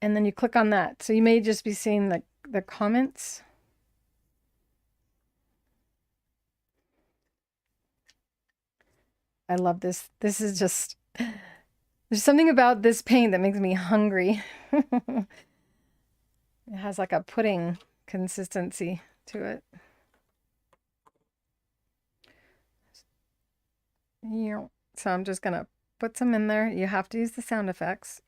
S1: And then you click on that. So you may just be seeing the comments. I love this. This is just, there's something about this paint that makes me hungry. It has like a pudding consistency to it. So I'm just gonna put some in there. You have to use the sound effects.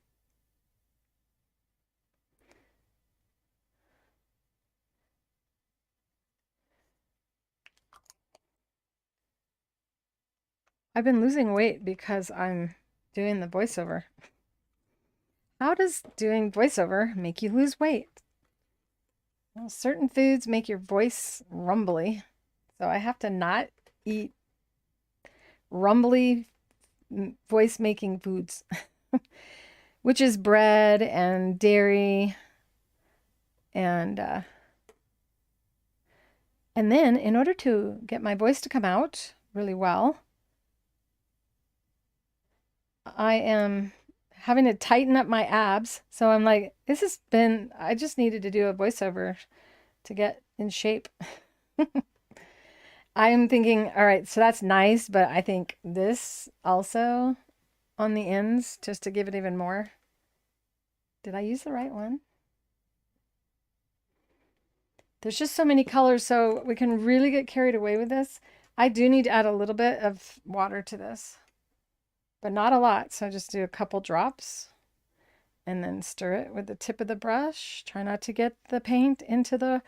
S1: I've been losing weight because I'm doing the voiceover. How does doing voiceover make you lose weight? Well, certain foods make your voice rumbly. So I have to not eat rumbly voice making foods, which is bread and dairy. And then in order to get my voice to come out really well, I am having to tighten up my abs. So I'm like, I just needed to do a voiceover to get in shape. I'm thinking, all right, so that's nice, but I think this also on the ends just to give it even more. Did I use the right one? There's just so many colors, so we can really get carried away with this. I do need to add a little bit of water to this, but not a lot. So just do a couple drops and then stir it with the tip of the brush. Try not to get the paint into the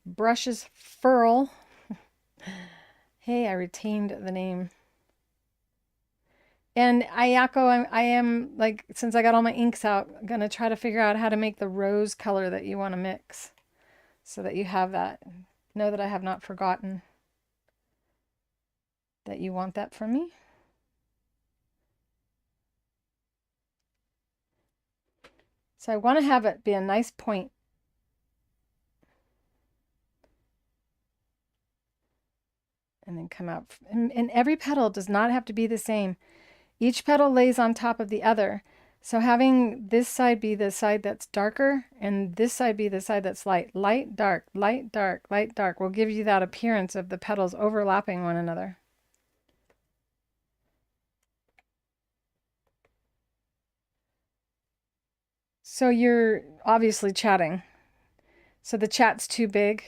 S1: brush's furl. Hey, I retained the name. And Ayako, I am like, since I got all my inks out, I'm going to try to figure out how to make the rose color that you want to mix so that you have that. Know that I have not forgotten that you want that from me. So I want to have it be a nice point. And then come out. And every petal does not have to be the same. Each petal lays on top of the other. So having this side be the side that's darker and this side be the side that's light. Light, dark, light, dark, light, dark will give you that appearance of the petals overlapping one another. So you're obviously chatting. So the chat's too big.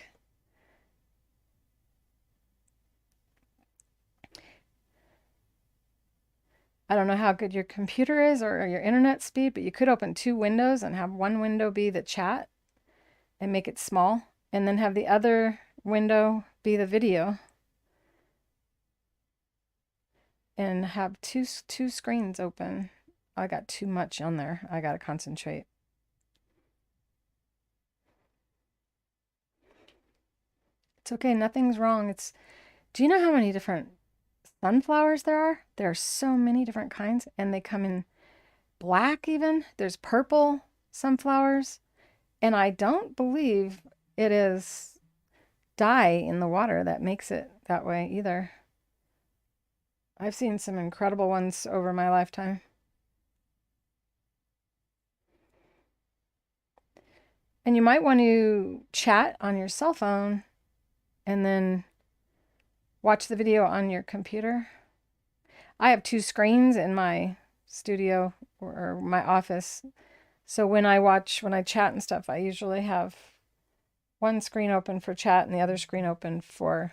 S1: I don't know how good your computer is or your internet speed, but you could open two windows and have one window be the chat and make it small, and then have the other window be the video and have two screens open. I got too much on there. I got to concentrate. It's okay. Nothing's wrong. Do you know how many different sunflowers there are? There are so many different kinds, and they come in black even. There's purple sunflowers, and I don't believe it is dye in the water that makes it that way either. I've seen some incredible ones over my lifetime. And you might want to chat on your cell phone and then watch the video on your computer. I have two screens in my studio or my office. So when I chat and stuff, I usually have one screen open for chat and the other screen open for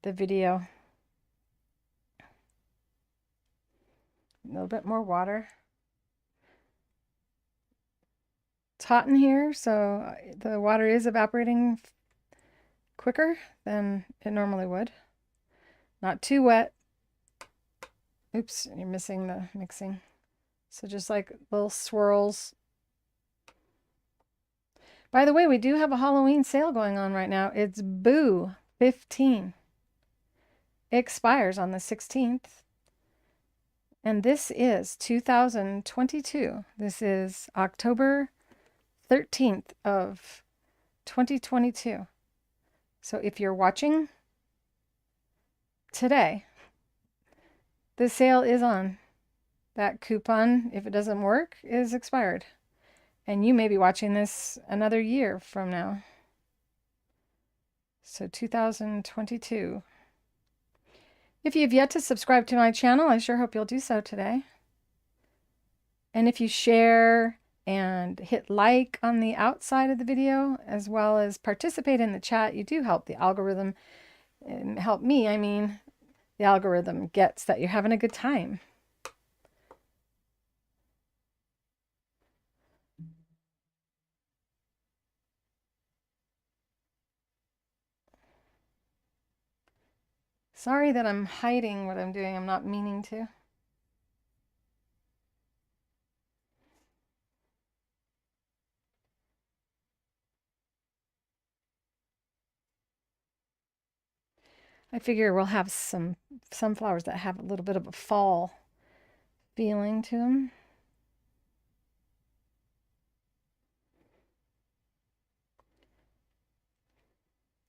S1: the video. A little bit more water. It's hot in here, so the water is evaporating quicker than it normally would. Not too wet. Oops, you're missing the mixing. So just like little swirls. By the way, we do have a Halloween sale going on right now. It's Boo 15. It expires on the 16th. And this is 2022. This is October 13th of 2022. So if you're watching today, the sale is on. That coupon, if it doesn't work, is expired. And you may be watching this another year from now. So 2022. If you've yet to subscribe to my channel, I sure hope you'll do so today. And if you share and hit like on the outside of the video, as well as participate in the chat, you do help the algorithm, and help me, I mean, the algorithm gets that you're having a good time. Sorry that I'm hiding what I'm doing. I'm not meaning to. I figure we'll have some sunflowers that have a little bit of a fall feeling to them.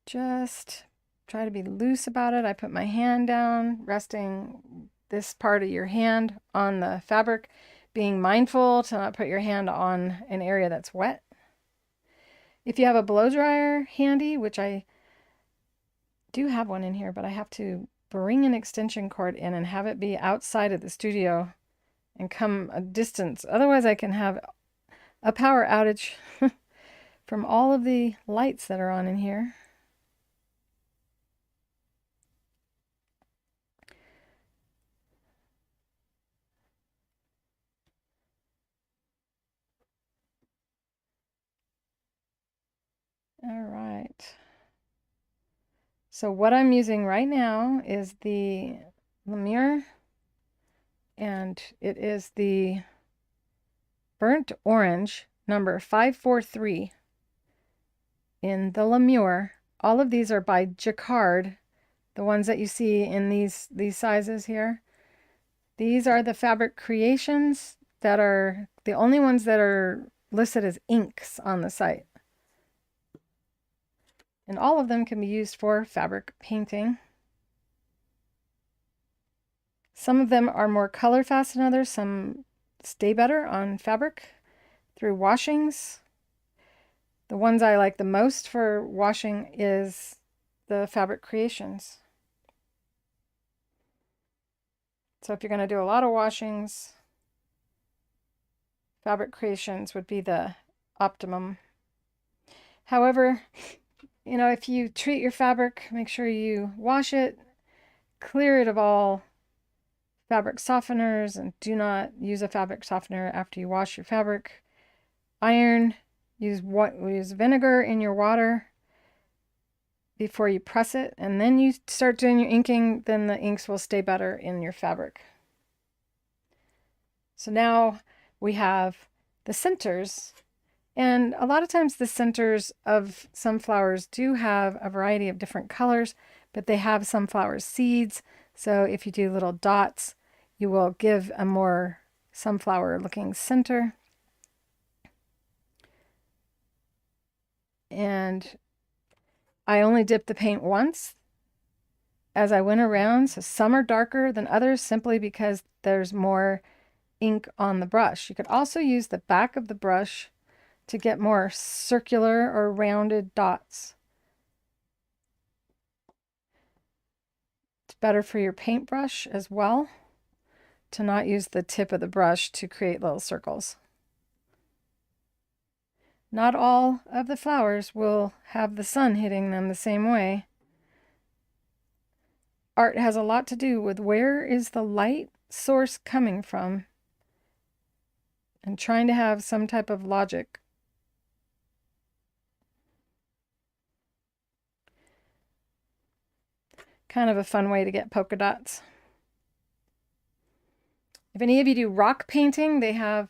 S1: Just try to be loose about it. I put my hand down, resting this part of your hand on the fabric, being mindful to not put your hand on an area that's wet. If you have a blow dryer handy, which I do have one in here, but I have to bring an extension cord in and have it be outside of the studio and come a distance. Otherwise I can have a power outage from all of the lights that are on in here. All right. So what I'm using right now is the Lumiere, and it is the burnt orange number 543 in the Lumiere. All of these are by Jacquard, the ones that you see in these sizes here. These are the fabric creations that are the only ones that are listed as inks on the site. And all of them can be used for fabric painting. Some of them are more color fast than others. Some stay better on fabric through washings. The ones I like the most for washing is the fabric creations. So if you're going to do a lot of washings, fabric creations would be the optimum. However, you know, if you treat your fabric, make sure you wash it, clear it of all fabric softeners, and do not use a fabric softener after you wash your fabric. Iron, use vinegar in your water before you press it, and then you start doing your inking, then the inks will stay better in your fabric. So now we have the centers, and a lot of times the centers of sunflowers do have a variety of different colors, but they have sunflower seeds. So if you do little dots, you will give a more sunflower looking center. And I only dipped the paint once as I went around. So some are darker than others simply because there's more ink on the brush. You could also use the back of the brush to get more circular or rounded dots. It's better for your paintbrush as well to not use the tip of the brush to create little circles. Not all of the flowers will have the sun hitting them the same way. Art has a lot to do with where is the light source coming from and trying to have some type of logic. Kind of a fun way to get polka dots. If any of you do rock painting, they have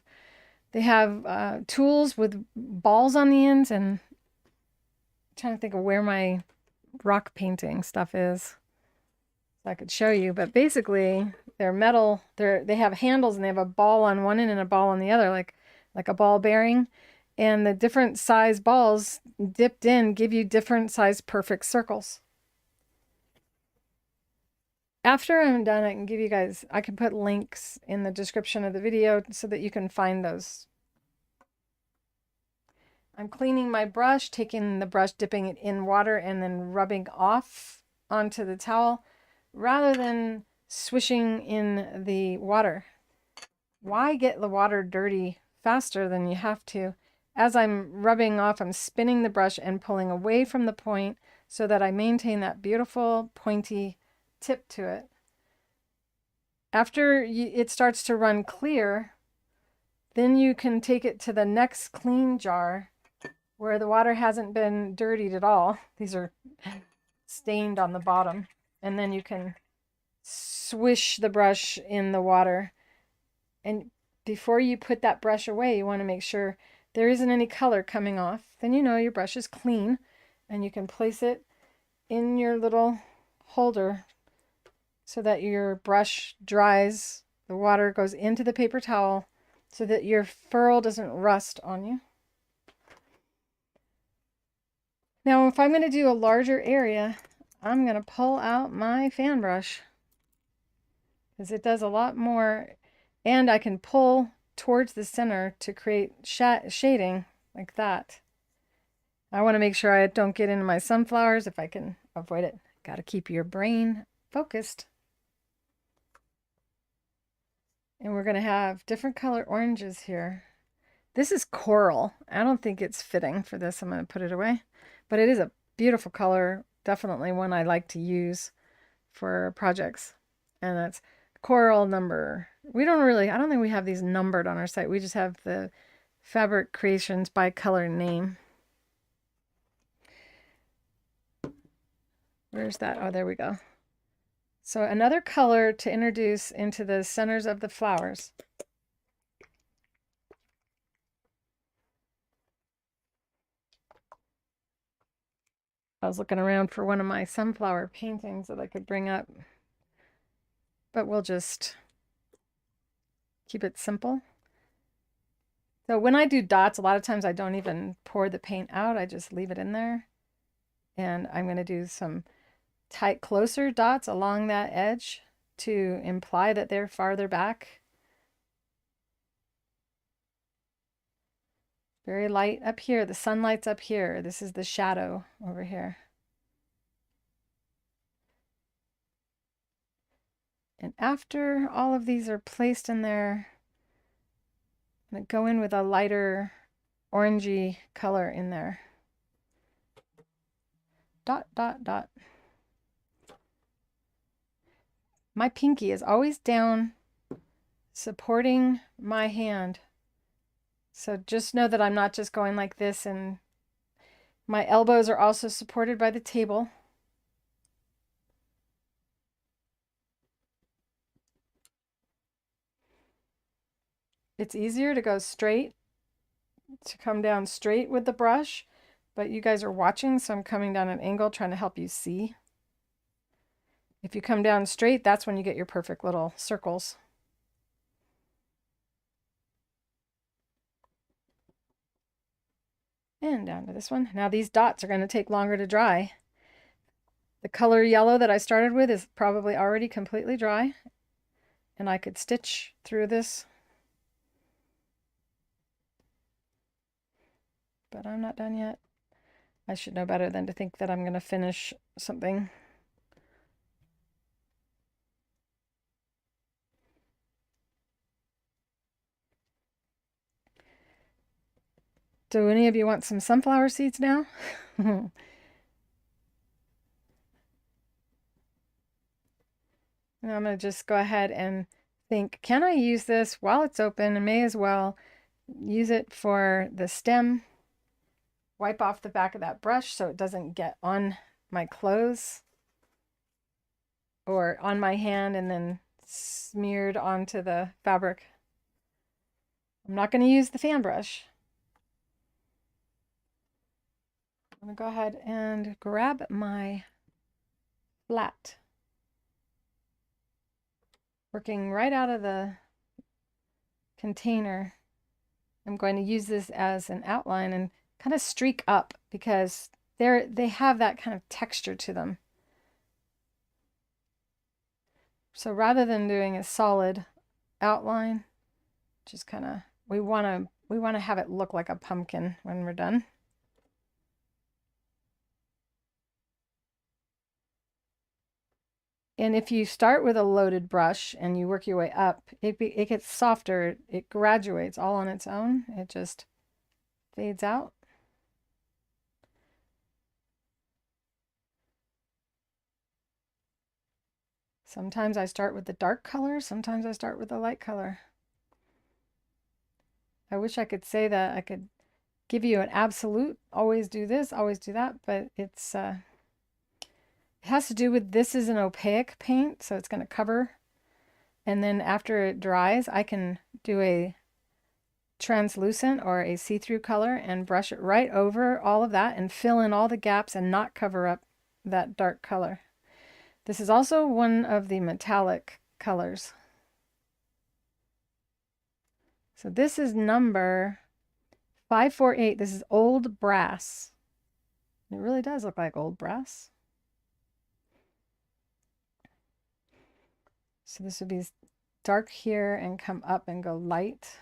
S1: tools with balls on the ends, and I'm trying to think of where my rock painting stuff is. I could show you, but basically they're metal. They have handles and they have a ball on one end and a ball on the other, like a ball bearing. And the different size balls dipped in give you different size perfect circles. After I'm done, I can give you guys, I can put links in the description of the video so that you can find those. I'm cleaning my brush, taking the brush, dipping it in water, and then rubbing off onto the towel rather than swishing in the water. Why get the water dirty faster than you have to? As I'm rubbing off, I'm spinning the brush and pulling away from the point so that I maintain that beautiful pointy tip to it. After it starts to run clear, then you can take it to the next clean jar where the water hasn't been dirtied at all. These are stained on the bottom. And then you can swish the brush in the water. And before you put that brush away, you want to make sure there isn't any color coming off. Then you know your brush is clean, and you can place it in your little holder so that your brush dries. The water goes into the paper towel so that your ferrule doesn't rust on you. Now, if I'm going to do a larger area, I'm going to pull out my fan brush because it does a lot more, and I can pull towards the center to create shading like that. I want to make sure I don't get into my sunflowers if I can avoid it. Got to keep your brain focused. And we're going to have different color oranges here. This is coral. I don't think it's fitting for this. I'm going to put it away. But it is a beautiful color. Definitely one I like to use for projects. And that's coral number. I don't think we have these numbered on our site. We just have the Fabric Creations by color name. Where's that? Oh, there we go. So another color to introduce into the centers of the flowers. I was looking around for one of my sunflower paintings that I could bring up, but we'll just keep it simple. So when I do dots, a lot of times I don't even pour the paint out. I just leave it in there. And I'm going to do some tight, closer dots along that edge to imply that they're farther back. Very light up here. The sunlight's up here. This is the shadow over here. And after all of these are placed in there, I'm going to go in with a lighter orangey color in there. Dot, dot, dot. My pinky is always down, supporting my hand. So just know that I'm not just going like this, and my elbows are also supported by the table. It's easier to go straight, to come down straight with the brush, but you guys are watching, so I'm coming down an angle trying to help you see. If you come down straight, that's when you get your perfect little circles. And down to this one. Now these dots are going to take longer to dry. The color yellow that I started with is probably already completely dry, and I could stitch through this. But I'm not done yet. I should know better than to think that I'm going to finish something. Do any of you want some sunflower seeds now? And I'm going to just go ahead and think, can I use this while it's open? I may as well use it for the stem. Wipe off the back of that brush so it doesn't get on my clothes or on my hand and then smeared onto the fabric. I'm not going to use the fan brush. I'm going to go ahead and grab my flat. Working right out of the container. I'm going to use this as an outline and kind of streak up because they have that kind of texture to them. So rather than doing a solid outline, just kind of we want to have it look like a pumpkin when we're done. And if you start with a loaded brush and you work your way up, it gets softer. It graduates all on its own. It just fades out. Sometimes I start with the dark color. Sometimes I start with the light color. I wish I could say that I could give you an absolute, always do this, always do that, but it's it has to do with this is an opaque paint, so it's going to cover. And then after it dries, I can do a translucent or a see-through color and brush it right over all of that and fill in all the gaps and not cover up that dark color. This is also one of the metallic colors. So this is number 548. This is old brass. It really does look like old brass. So this would be dark here and come up and go light.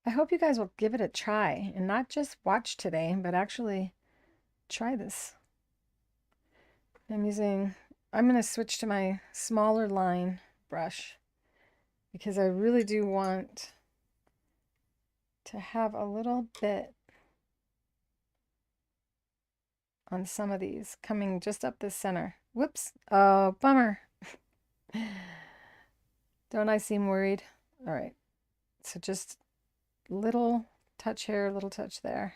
S1: I hope you guys will give it a try and not just watch today, but actually try this. I'm going to switch to my smaller line brush because I really do want to have a little bit on some of these coming just up the center. Whoops. Oh, bummer. Don't I seem worried? All right. So just little touch here, little touch there.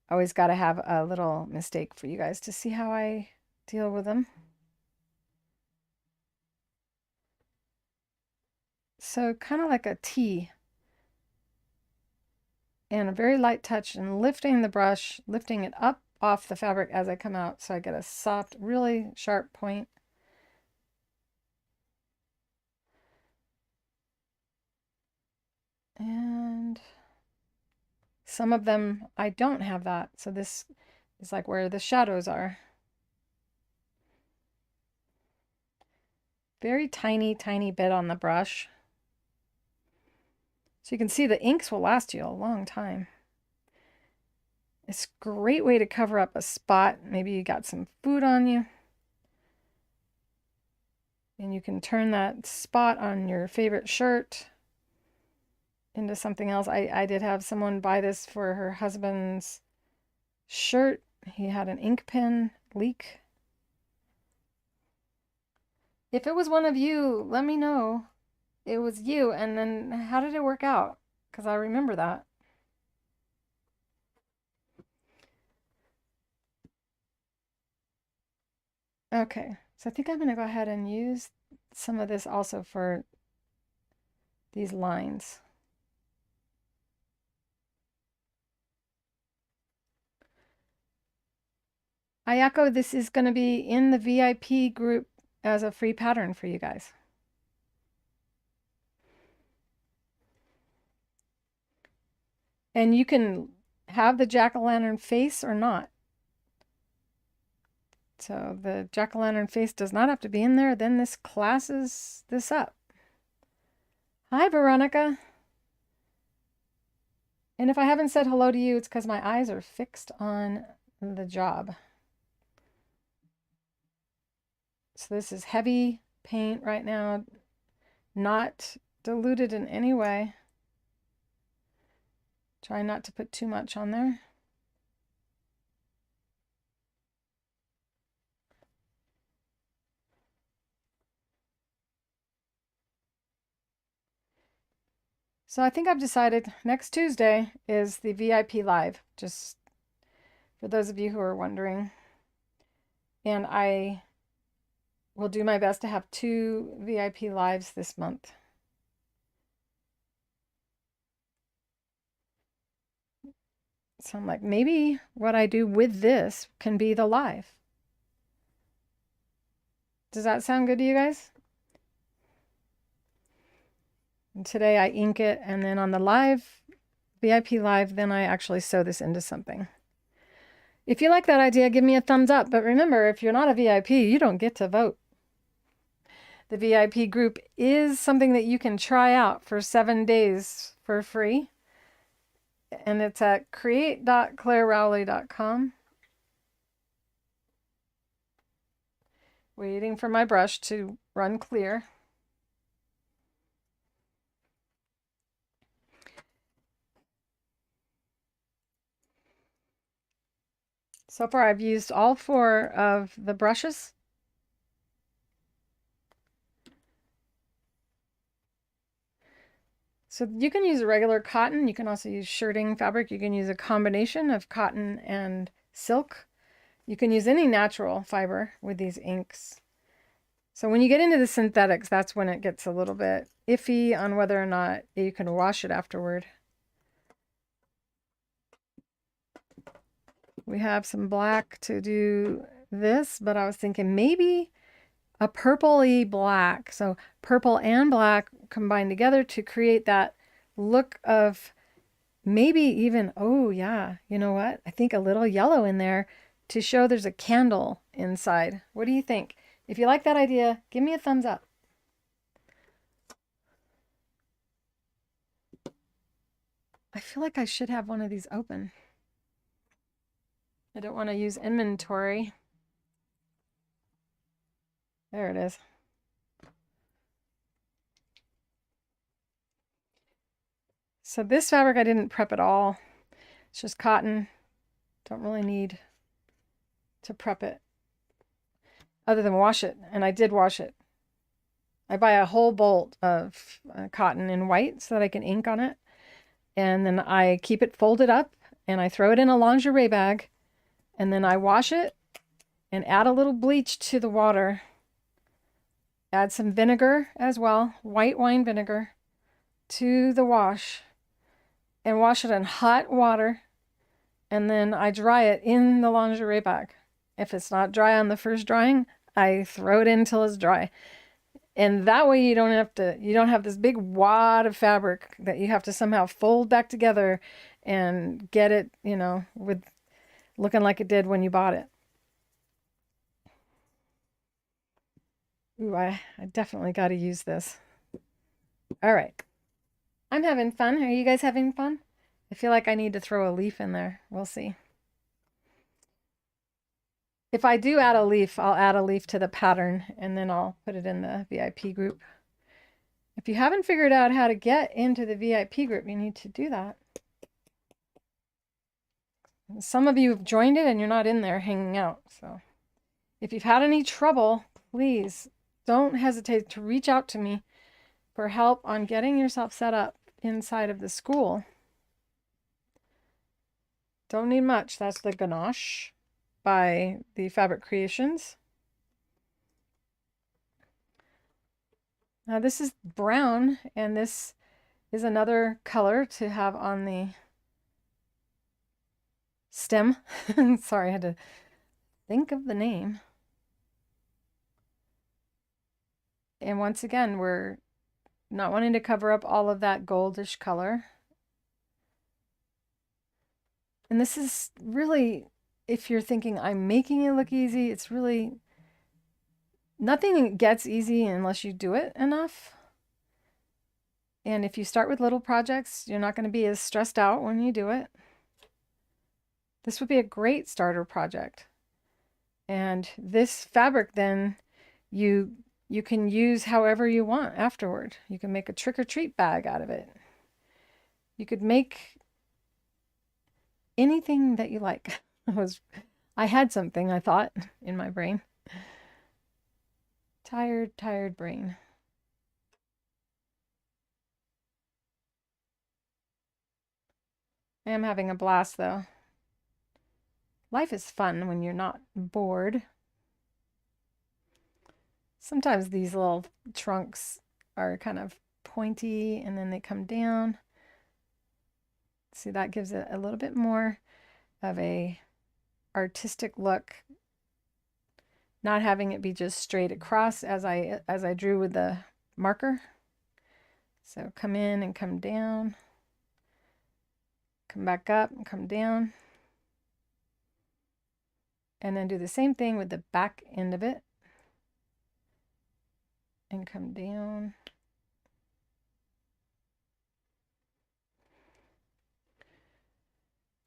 S1: Always got to have a little mistake for you guys to see how I deal with them. So kind of like a T. And a very light touch and lifting the brush, lifting it up off the fabric as I come out so I get a soft, really sharp point. And some of them I don't have that. So this is like where the shadows are. Very tiny, tiny bit on the brush. So you can see the inks will last you a long time. It's a great way to cover up a spot. Maybe you got some food on you. And you can turn that spot on your favorite shirt into something else. I did have someone buy this for her husband's shirt. He had an ink pen leak. If it was one of you, let me know it was you. And then how did it work out? Because I remember that. Okay, so I think I'm going to go ahead and use some of this also for these lines. Ayako, this is going to be in the VIP group as a free pattern for you guys. And you can have the jack-o'-lantern face or not. So the jack-o'-lantern face does not have to be in there. Then this classes this up. Hi, Veronica. And if I haven't said hello to you, it's because my eyes are fixed on the job. So this is heavy paint right now, not diluted in any way. Try not to put too much on there. So I think I've decided next Tuesday is the VIP live, just for those of you who are wondering. And I will do my best to have 2 VIP lives this month. So I'm like, maybe what I do with this can be the live. Does that sound good to you guys? And today I ink it, and then on the live, VIP live, then I actually sew this into something. If you like that idea, give me a thumbs up. But remember, if you're not a VIP, you don't get to vote. The VIP group is something that you can try out for 7 days for free. And it's at create.clarerowley.com. Waiting for my brush to run clear. So far I've used all 4 of the brushes. So you can use regular cotton. You can also use shirting fabric. You can use a combination of cotton and silk. You can use any natural fiber with these inks. So when you get into the synthetics, that's when it gets a little bit iffy on whether or not you can wash it afterward. We have some black to do this, but I was thinking maybe a purpley black. So purple and black combined together to create that look of maybe even, oh yeah, you know what? I think a little yellow in there to show there's a candle inside. What do you think? If you like that idea, give me a thumbs up. I feel like I should have one of these open. I don't want to use inventory. There it is. So this fabric I didn't prep at all. It's just cotton. Don't really need to prep it other than wash it. And I did wash it. I buy a whole bolt of cotton in white so that I can ink on it. And then I keep it folded up and I throw it in a lingerie bag. And then I wash it and add a little bleach to the water. Add some vinegar as well, white wine vinegar, to the wash. And wash it in hot water. And then I dry it in the lingerie bag. If it's not dry on the first drying, I throw it in till it's dry. And that way you don't have this big wad of fabric that you have to somehow fold back together and get it, with looking like it did when you bought it. Ooh, I definitely got to use this. All right. I'm having fun. Are you guys having fun? I feel like I need to throw a leaf in there. We'll see. If I do add a leaf, I'll add a leaf to the pattern and then I'll put it in the VIP group. If you haven't figured out how to get into the VIP group, you need to do that. Some of you have joined it and you're not in there hanging out. So if you've had any trouble, please don't hesitate to reach out to me for help on getting yourself set up inside of the school. Don't need much. That's the ganache by the Fabric Creations. Now this is brown, and this is another color to have on the stem. Sorry, I had to think of the name. And once again, we're not wanting to cover up all of that goldish color. And this is really, if you're thinking I'm making it look easy, it's really, nothing gets easy unless you do it enough. And if you start with little projects, you're not going to be as stressed out when you do it. This would be a great starter project. And this fabric then you can use however you want afterward. You can make a trick-or-treat bag out of it. You could make anything that you like. I had something, I thought, in my brain. Tired brain. I am having a blast though. Life is fun when you're not bored. Sometimes these little trunks are kind of pointy and then they come down. See, that gives it a little bit more of a artistic look. Not having it be just straight across as I drew with the marker. So come in and come down. Come back up and come down. And then do the same thing with the back end of it. And come down.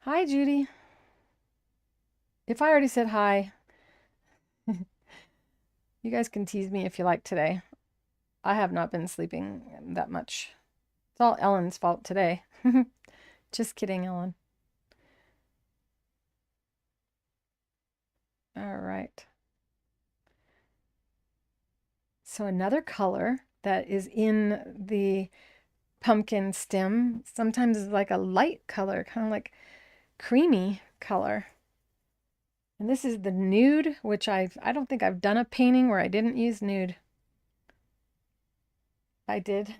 S1: Hi, Judy. If I already said hi, you guys can tease me if you like today. I have not been sleeping that much. It's all Ellen's fault today. Just kidding, Ellen. All right. So another color that is in the pumpkin stem sometimes is like a light color, kind of like creamy color. And this is the nude, which I don't think I've done a painting where I didn't use nude. I did.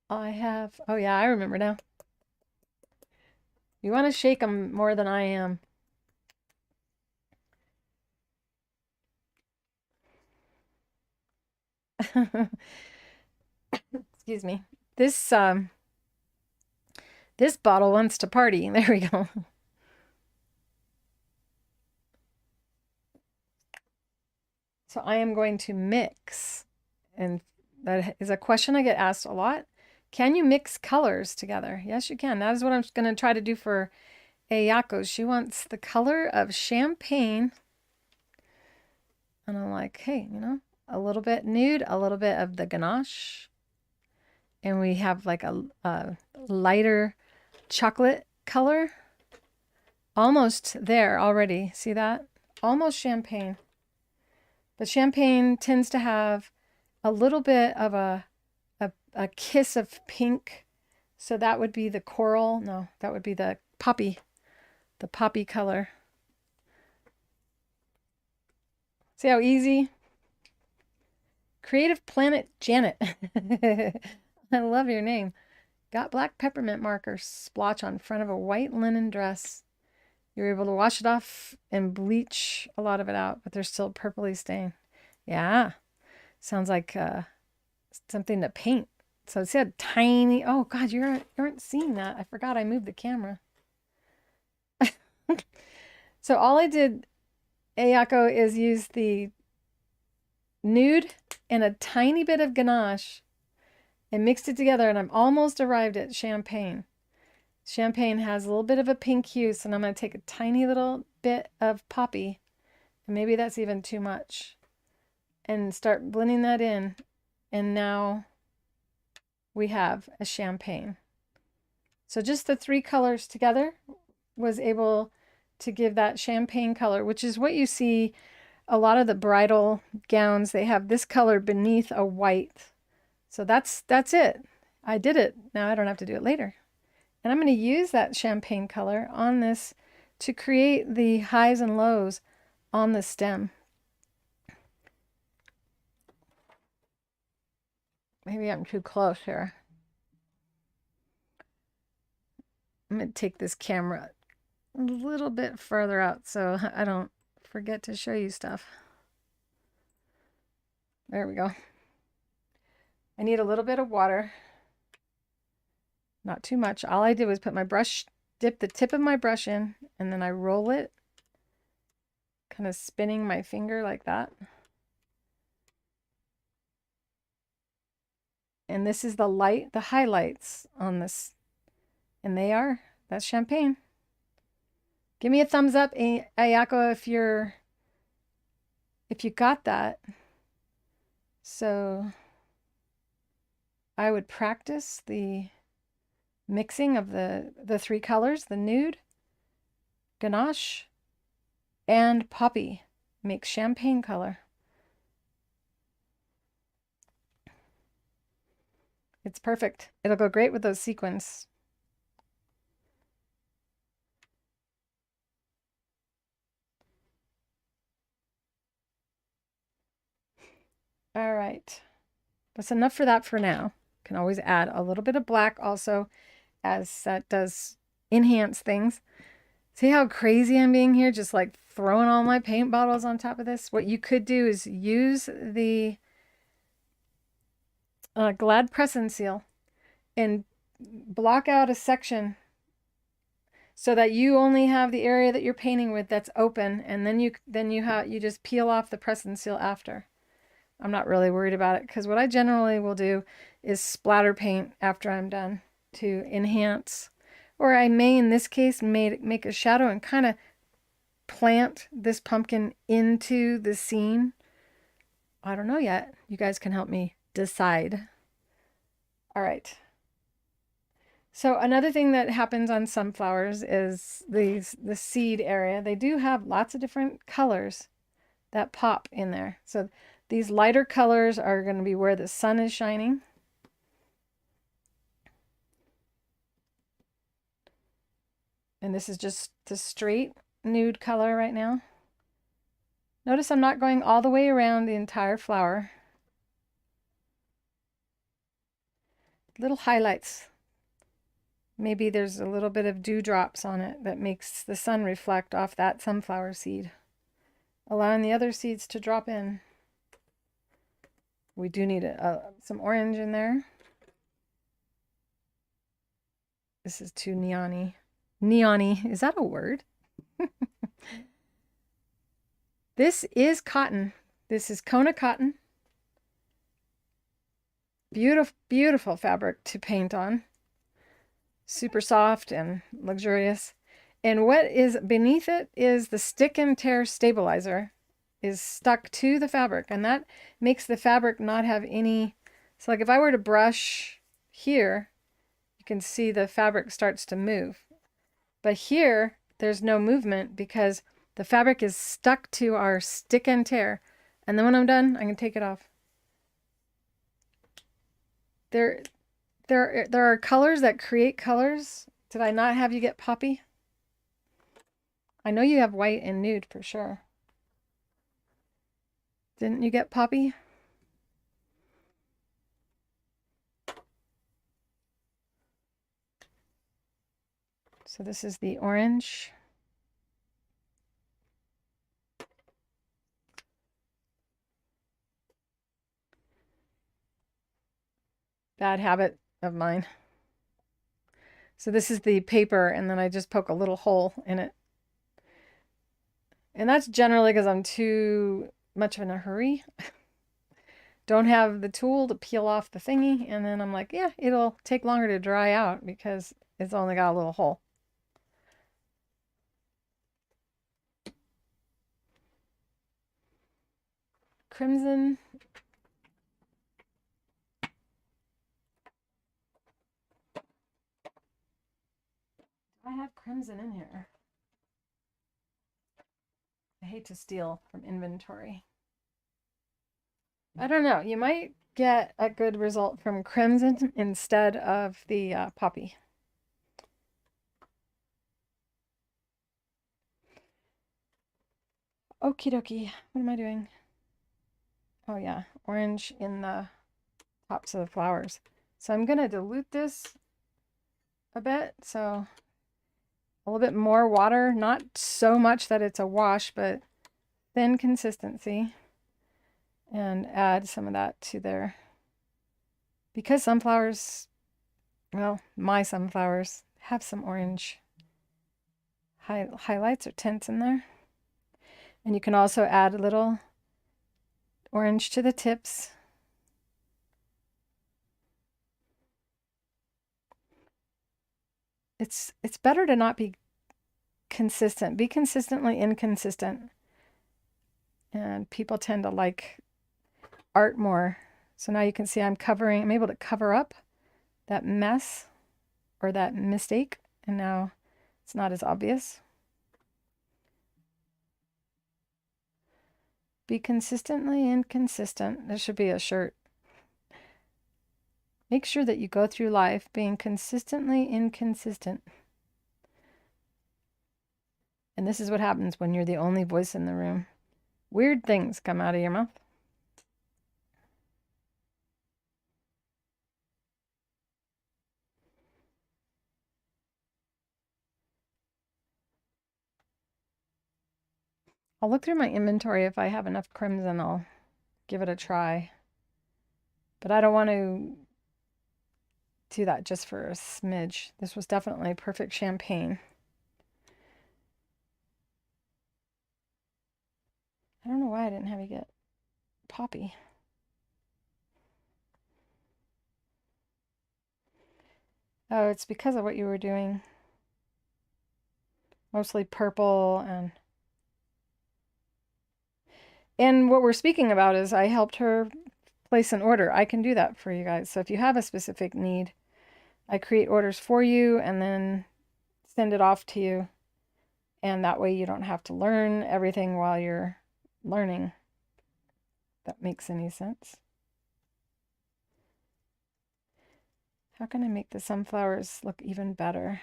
S1: I have, oh yeah, I remember now. You want to shake them more than I am. Excuse me. This bottle wants to party. There we go. So I am going to mix, and that is a question I get asked a lot. Can you mix colors together? Yes, you can. That is what I'm going to try to do for Ayako. She wants the color of champagne. And I'm like, hey, you know, a little bit nude, a little bit of the ganache. And we have like a lighter chocolate color. Almost there already. See that? Almost champagne. But champagne tends to have a little bit of a kiss of pink. So that would be the coral. No, that would be the poppy color. See how easy? Creative Planet Janet. I love your name. Got black peppermint marker splotch on front of a white linen dress. You're able to wash it off and bleach a lot of it out, but there's still purpley stain. Yeah. Sounds like something to paint. So it said tiny. Oh God, you aren't seeing that. I forgot I moved the camera. So all I did, Ayako, is use the nude and a tiny bit of ganache and mixed it together, and I'm almost arrived at champagne. Champagne has a little bit of a pink hue, so I'm going to take a tiny little bit of poppy, and maybe that's even too much, and start blending that in, and now we have a champagne. So just the three colors together was able to give that champagne color, which is what you see a lot of the bridal gowns. They have this color beneath a white. So that's it. I did it. Now I don't have to do it later. And I'm going to use that champagne color on this to create the highs and lows on the stem. Maybe I'm too close here. I'm going to take this camera a little bit further out so I don't forget to show you stuff. There we go. I need a little bit of water. Not too much. All I did was put my brush, dip the tip of my brush in, and then I roll it, kind of spinning my finger like that. And this is the highlights on this. And that's champagne. Give me a thumbs up, Ayako, if you got that. So I would practice the mixing of the three colors, the nude, ganache, and poppy. Make champagne color. It's perfect. It'll go great with those sequins. All right. That's enough for that for now. Can always add a little bit of black also, as that does enhance things. See how crazy I'm being here? Just like throwing all my paint bottles on top of this. What you could do is use the Glad Press and Seal and block out a section so that you only have the area that you're painting with that's open, and then you just peel off the press and seal after. I'm not really worried about it, because what I generally will do is splatter paint after I'm done to enhance, or I may in this case make a shadow and kind of plant this pumpkin into the scene. I don't know yet. You guys can help me decide. All right. So another thing that happens on sunflowers is the seed area. They do have lots of different colors that pop in there. So these lighter colors are going to be where the sun is shining. And this is just the straight nude color right now. Notice I'm not going all the way around the entire flower. Little highlights. Maybe there's a little bit of dewdrops on it that makes the sun reflect off that sunflower seed, allowing the other seeds to drop in. We do need some orange in there. This is too neon-y. Neon-y, is that a word? This is cotton. This is Kona cotton. Beautiful, beautiful fabric to paint on. Super soft and luxurious. And what is beneath it is the stick and tear stabilizer is stuck to the fabric, and that makes the fabric not have any. So like if I were to brush here, you can see the fabric starts to move. But here, there's no movement because the fabric is stuck to our stick and tear. And then when I'm done, I can take it off. There are colors that create colors. Did I not have you get poppy? I know you have white and nude for sure. Didn't you get poppy? So this is the orange. Bad habit of mine. So this is the paper, and then I just poke a little hole in it. And that's generally because I'm too much in a hurry. Don't have the tool to peel off the thingy, and then I'm like, yeah, it'll take longer to dry out because it's only got a little hole. Crimson. I have crimson in here. I hate to steal from inventory. I don't know. You might get a good result from crimson instead of the poppy. Okie dokie. What am I doing? Oh yeah, orange in the tops of the flowers. So I'm going to dilute this a bit. So a little bit more water, not so much that it's a wash, but thin consistency. And add some of that to there. Because sunflowers, well, my sunflowers have some orange highlights or tints in there. And you can also add a little orange to the tips. It's better to not be consistent. Be consistently inconsistent. And people tend to like art more. So now you can see I'm able to cover up that mess or that mistake, and now it's not as obvious. Be consistently inconsistent. There should be a shirt. Make sure that you go through life being consistently inconsistent. And this is what happens when you're the only voice in the room. Weird things come out of your mouth. I'll look through my inventory. If I have enough crimson, I'll give it a try. But I don't want to do that just for a smidge. This was definitely perfect champagne. I don't know why I didn't have you get poppy. Oh, it's because of what you were doing. Mostly purple and what we're speaking about is I helped her place an order. I can do that for you guys. So if you have a specific need, I create orders for you and then send it off to you. And that way you don't have to learn everything while you're learning. If that makes any sense. How can I make the sunflowers look even better?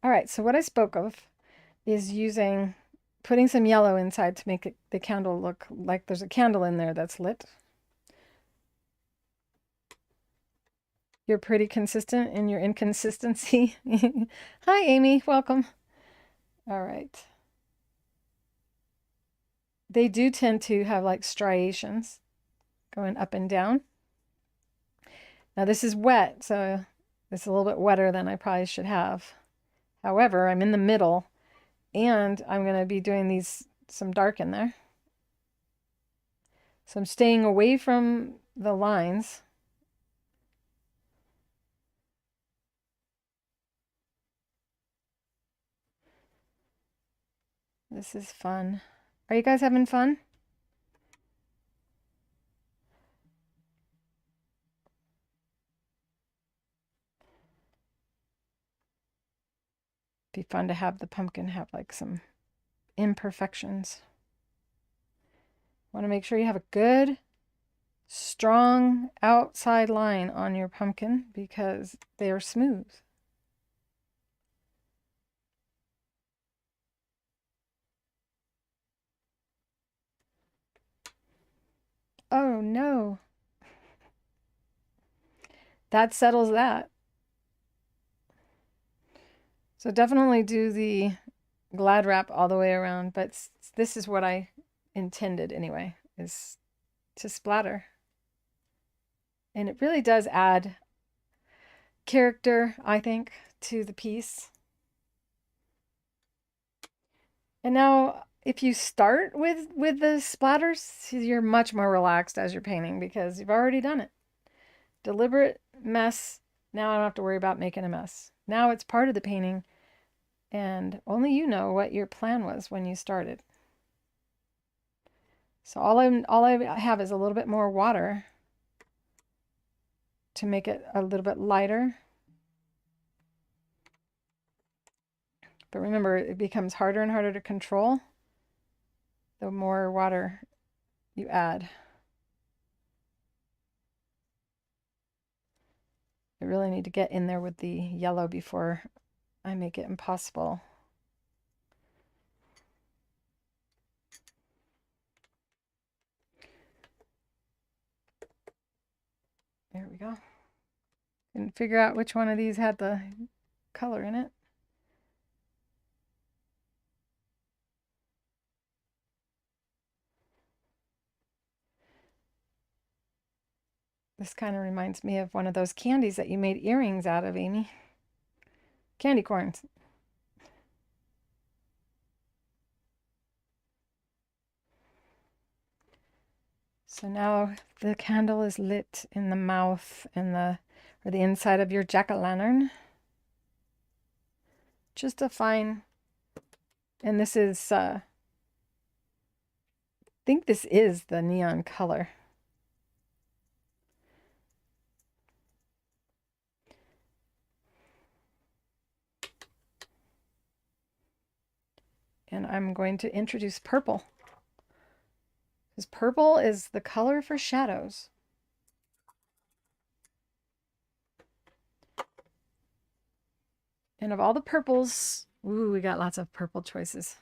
S1: All right, so what I spoke of is putting some yellow inside to make the candle look like there's a candle in there that's lit. You're pretty consistent in your inconsistency. Hi, Amy. Welcome. All right. They do tend to have like striations going up and down. Now this is wet, so it's a little bit wetter than I probably should have. However, I'm in the middle and I'm going to be doing some dark in there. So I'm staying away from the lines. This is fun. Are you guys having fun? Be fun to have the pumpkin have like some imperfections. Want to make sure you have a good, strong outside line on your pumpkin because they are smooth. Oh no. That settles that. So definitely do the Glad wrap all the way around, but this is what I intended anyway, is to splatter. And it really does add character, I think, to the piece. And now if you start with the splatters, you're much more relaxed as you're painting because you've already done it. Deliberate mess. Now I don't have to worry about making a mess. Now it's part of the painting and only you know what your plan was when you started. So all I have is a little bit more water to make it a little bit lighter. But remember, it becomes harder and harder to control the more water you add. I really need to get in there with the yellow before I make it impossible. There we go. And figure out which one of these had the color in it. This kind of reminds me of one of those candies that you made earrings out of, Amy. Candy corns. So now the candle is lit in the mouth and the inside of your jack-o'-lantern. Just a fine, and this is, I think this is the neon color. And I'm going to introduce purple. Because purple is the color for shadows. And of all the purples, ooh, we got lots of purple choices.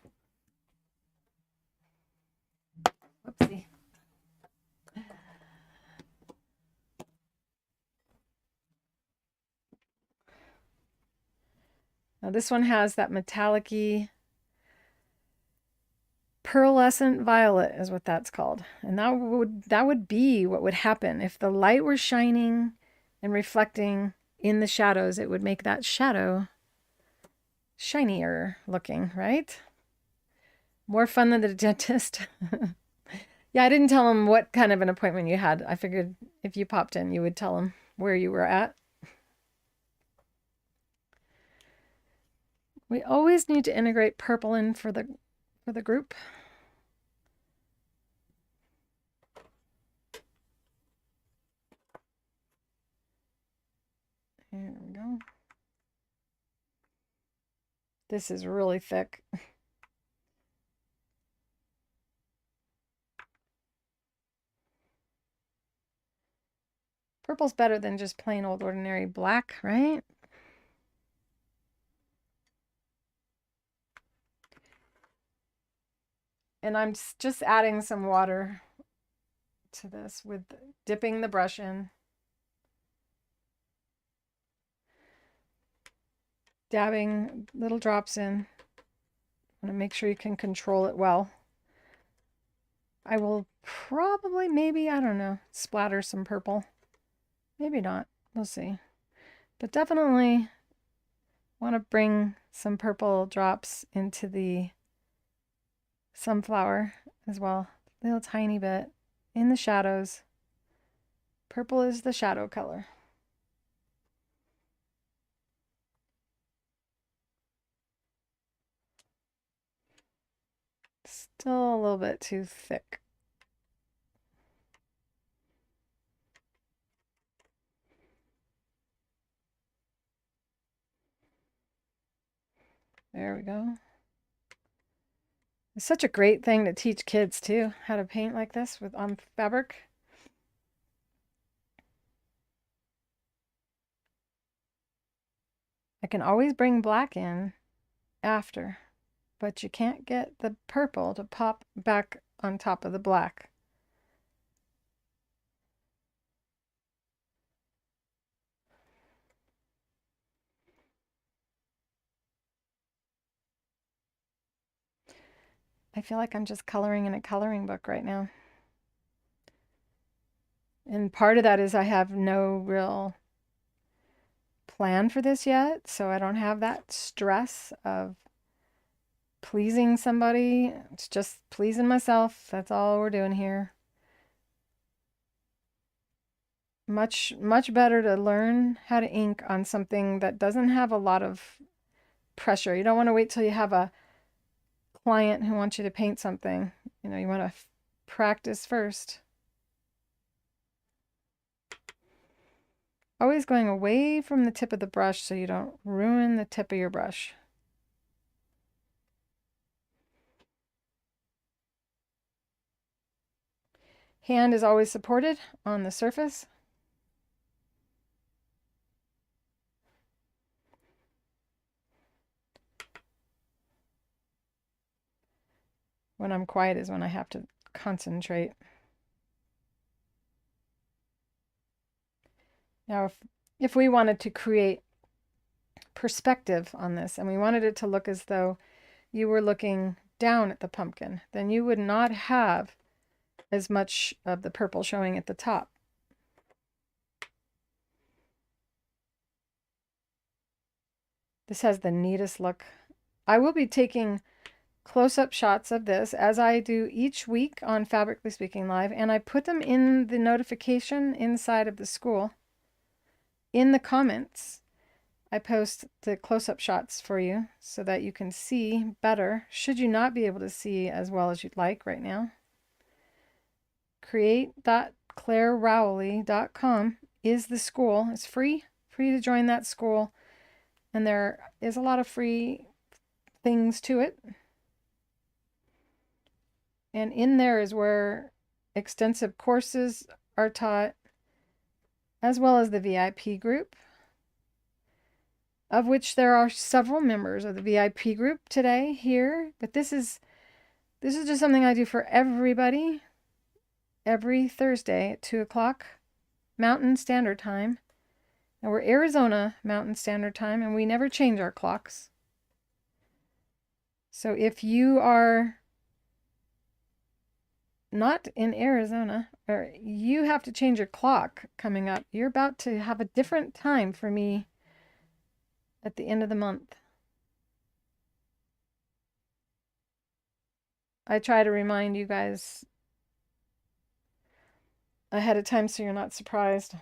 S1: Whoopsie. Now this one has that metallic-y pearlescent violet is what that's called. And that would be what would happen if the light were shining and reflecting in the shadows. It would make that shadow shinier looking, right? More fun than the dentist. Yeah, I didn't tell him what kind of an appointment you had. I figured if you popped in, you would tell him where you were at. We always need to integrate purple in for the group. There we go. This is really thick. Purple's better than just plain old ordinary black, right? And I'm just adding some water to this with dipping the brush in. Dabbing little drops in. Want to make sure you can control it well. I will probably, maybe, I don't know, splatter some purple. Maybe not. We'll see. But definitely want to bring some purple drops into the sunflower as well. A little tiny bit in the shadows. Purple is the shadow color. Still a little bit too thick. There we go. It's such a great thing to teach kids too, how to paint like this on fabric. I can always bring black in after, but you can't get the purple to pop back on top of the black. I feel like I'm just coloring in a coloring book right now. And part of that is I have no real plan for this yet, so I don't have that stress of pleasing somebody. It's just pleasing myself. That's all we're doing here. Much better to learn how to ink on something that doesn't have a lot of pressure. You don't want to wait till you have a client who wants you to paint something. You know, you want to practice first. Always going away from the tip of the brush so you don't ruin the tip of your brush. Hand is always supported on the surface. When I'm quiet is when I have to concentrate. Now, if we wanted to create perspective on this and we wanted it to look as though you were looking down at the pumpkin, then you would not have as much of the purple showing at the top. This has the neatest look. I will be taking close-up shots of this as I do each week on Fabrically Speaking Live, and I put them in the notification inside of the school. In the comments, I post the close-up shots for you so that you can see better, should you not be able to see as well as you'd like right now. Create.ClareRowley.com is the school. It's free to join that school, and there is a lot of free things to it. And in there is where extensive courses are taught, as well as the VIP group, of which there are several members of the VIP group today here. But this is just something I do for everybody every Thursday at 2 o'clock Mountain Standard Time. And we're Arizona Mountain Standard Time, and we never change our clocks. So if you are not in Arizona, or you have to change your clock coming up, you're about to have a different time for me at the end of the month. I try to remind you guys ahead of time so you're not surprised.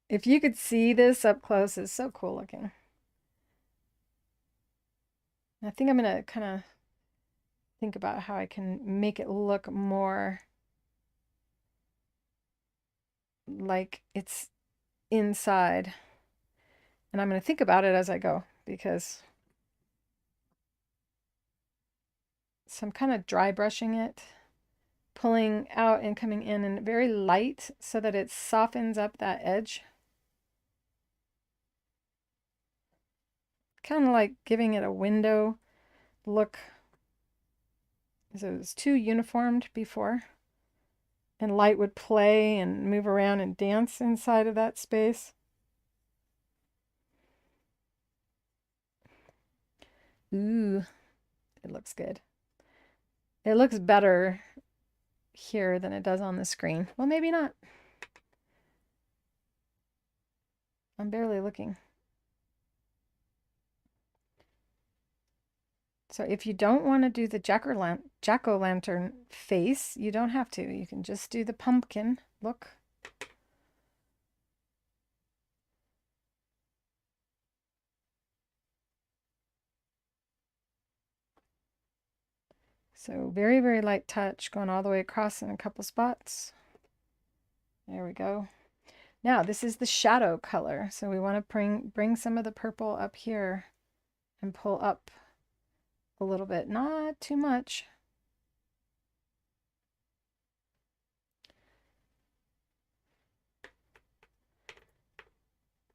S1: If you could see this up close, it's so cool looking. I think I'm going to kind of think about how I can make it look more like it's inside. And I'm going to think about it as I go, because so I'm kind of dry brushing it, pulling out and coming in, and very light so that it softens up that edge. Kind of like giving it a window look. So it was too uniformed before, and light would play and move around and dance inside of that space. Ooh, it looks good. It looks better here than it does on the screen. Well, maybe not. I'm barely looking. So if you don't want to do the jack-o'-lantern face, you don't have to. You can just do the pumpkin look. So very, very light touch going all the way across in a couple spots. There we go. Now this is the shadow color. So we want to bring some of the purple up here and pull up a little bit, not too much.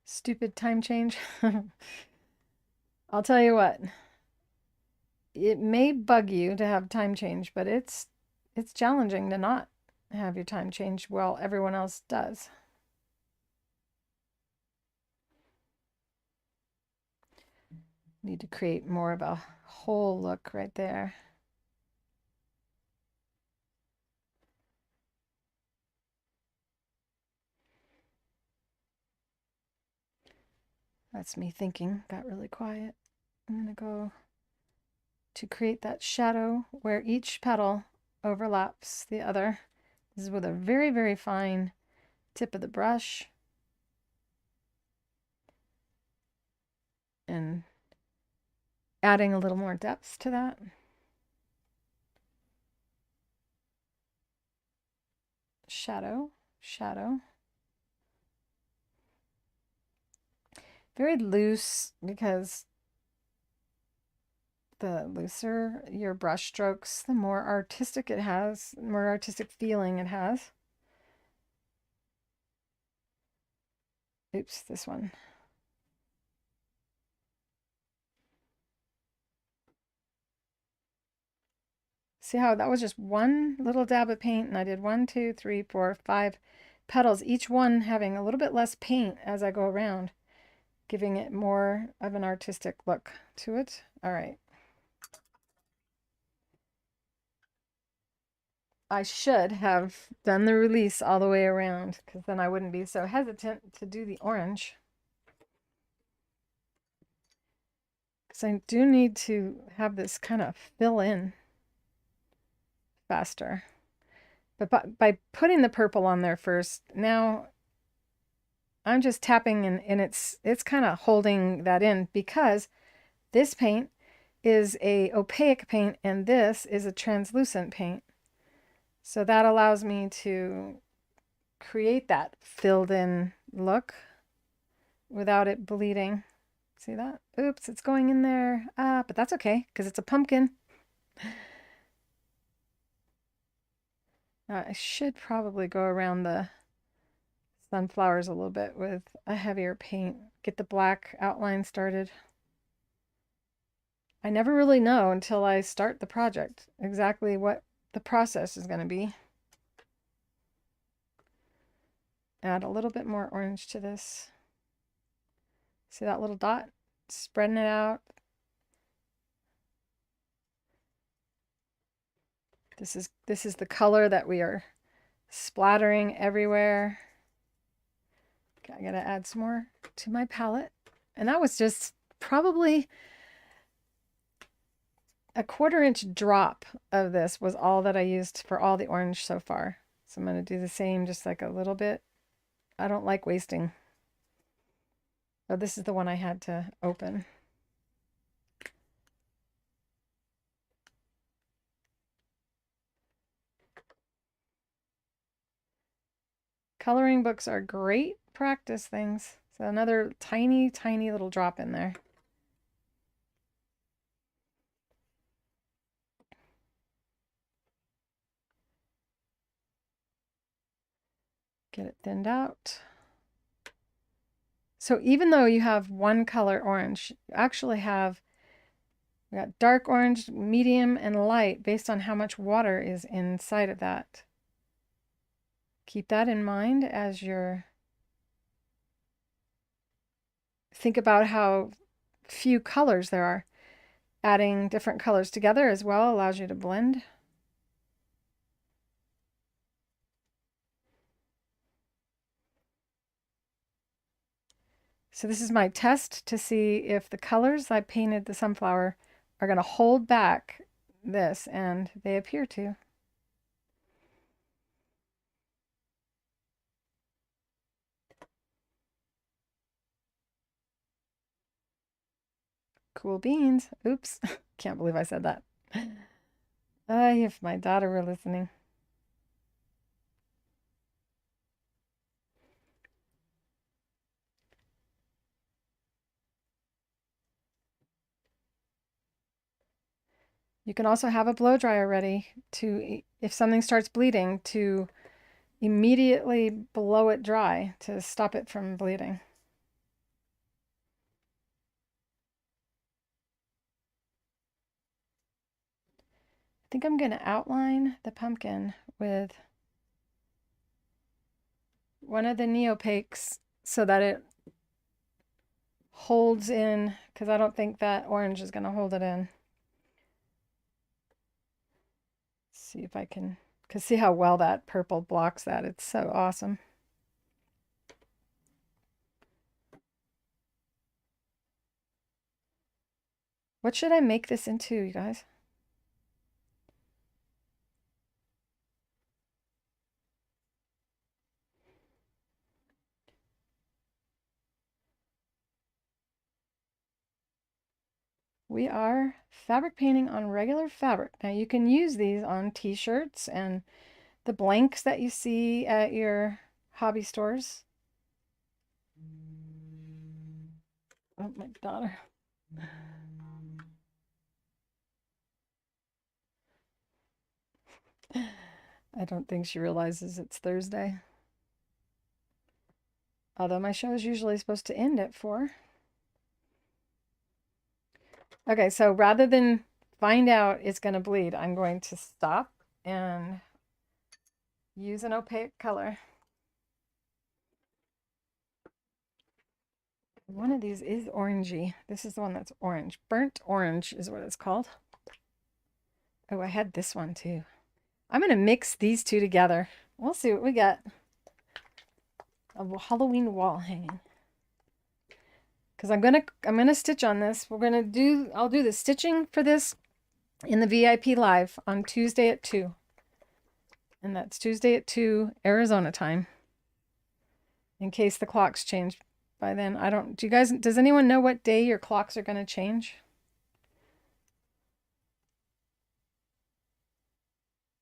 S1: Stupid time change. I'll tell you what. It may bug you to have time change, but it's challenging to not have your time change while everyone else does. Need to create more of a whole look right there. That's me thinking, got really quiet. I'm gonna go to create that shadow where each petal overlaps the other. This is with a very, very fine tip of the brush. And adding a little more depth to that. Shadow, shadow. Very loose, because the looser your brush strokes, the more artistic it has, the more artistic feeling it has. Oops, this one. See how that was just one little dab of paint, and I did 1, 2, 3, 4, 5 petals, each one having a little bit less paint as I go around, giving it more of an artistic look to it. All right. I should have done the release all the way around, because then I wouldn't be so hesitant to do the orange. Because I do need to have this kind of fill in faster. But by putting the purple on there first, now I'm just tapping and it's kind of holding that in, because this paint is a opaque paint and this is a translucent paint. So that allows me to create that filled in look without it bleeding. See that? Oops, it's going in there. But that's okay, because it's a pumpkin. I should probably go around the sunflowers a little bit with a heavier paint. Get the black outline started. I never really know until I start the project exactly what the process is going to be. Add a little bit more orange to this. See that little dot? Spreading it out. This is the color that we are splattering everywhere. Okay, I gotta add some more to my palette. And that was just probably a 1/4 inch drop of this was all that I used for all the orange so far. So I'm gonna do the same, just like a little bit. I don't like wasting. Oh, this is the one I had to open. Coloring books are great practice things. So another tiny, tiny little drop in there. Get it thinned out. So even though you have one color orange, you actually have, we got dark orange, medium, and light based on how much water is inside of that. Keep that in mind as you're think about how few colors there are. Adding different colors together as well allows you to blend. So this is my test to see if the colors I painted the sunflower are going to hold back this, and they appear to. Cool beans. Oops. Can't believe I said that. If my daughter were listening. You can also have a blow dryer ready to, if something starts bleeding, to immediately blow it dry to stop it from bleeding. I think I'm going to outline the pumpkin with one of the Neopaques so that it holds in, because I don't think that orange is going to hold it in. See if I can, because see how well that purple blocks that. It's so awesome. What should I make this into, you guys? We are fabric painting on regular fabric. Now you can use these on t-shirts and the blanks that you see at your hobby stores. Oh, my daughter. I don't think she realizes it's Thursday. Although my show is usually supposed to end at 4. Okay, so rather than find out it's going to bleed, I'm going to stop and use an opaque color. One of these is orangey. This is the one that's orange. Burnt orange is what it's called. Oh, I had this one too. I'm going to mix these two together. We'll see what we get. A Halloween wall hanging. Because I'm gonna stitch on this. I'll do the stitching for this in the VIP live on Tuesday at 2. And that's Tuesday at 2 Arizona time. In case the clocks change by then. Does anyone know what day your clocks are going to change?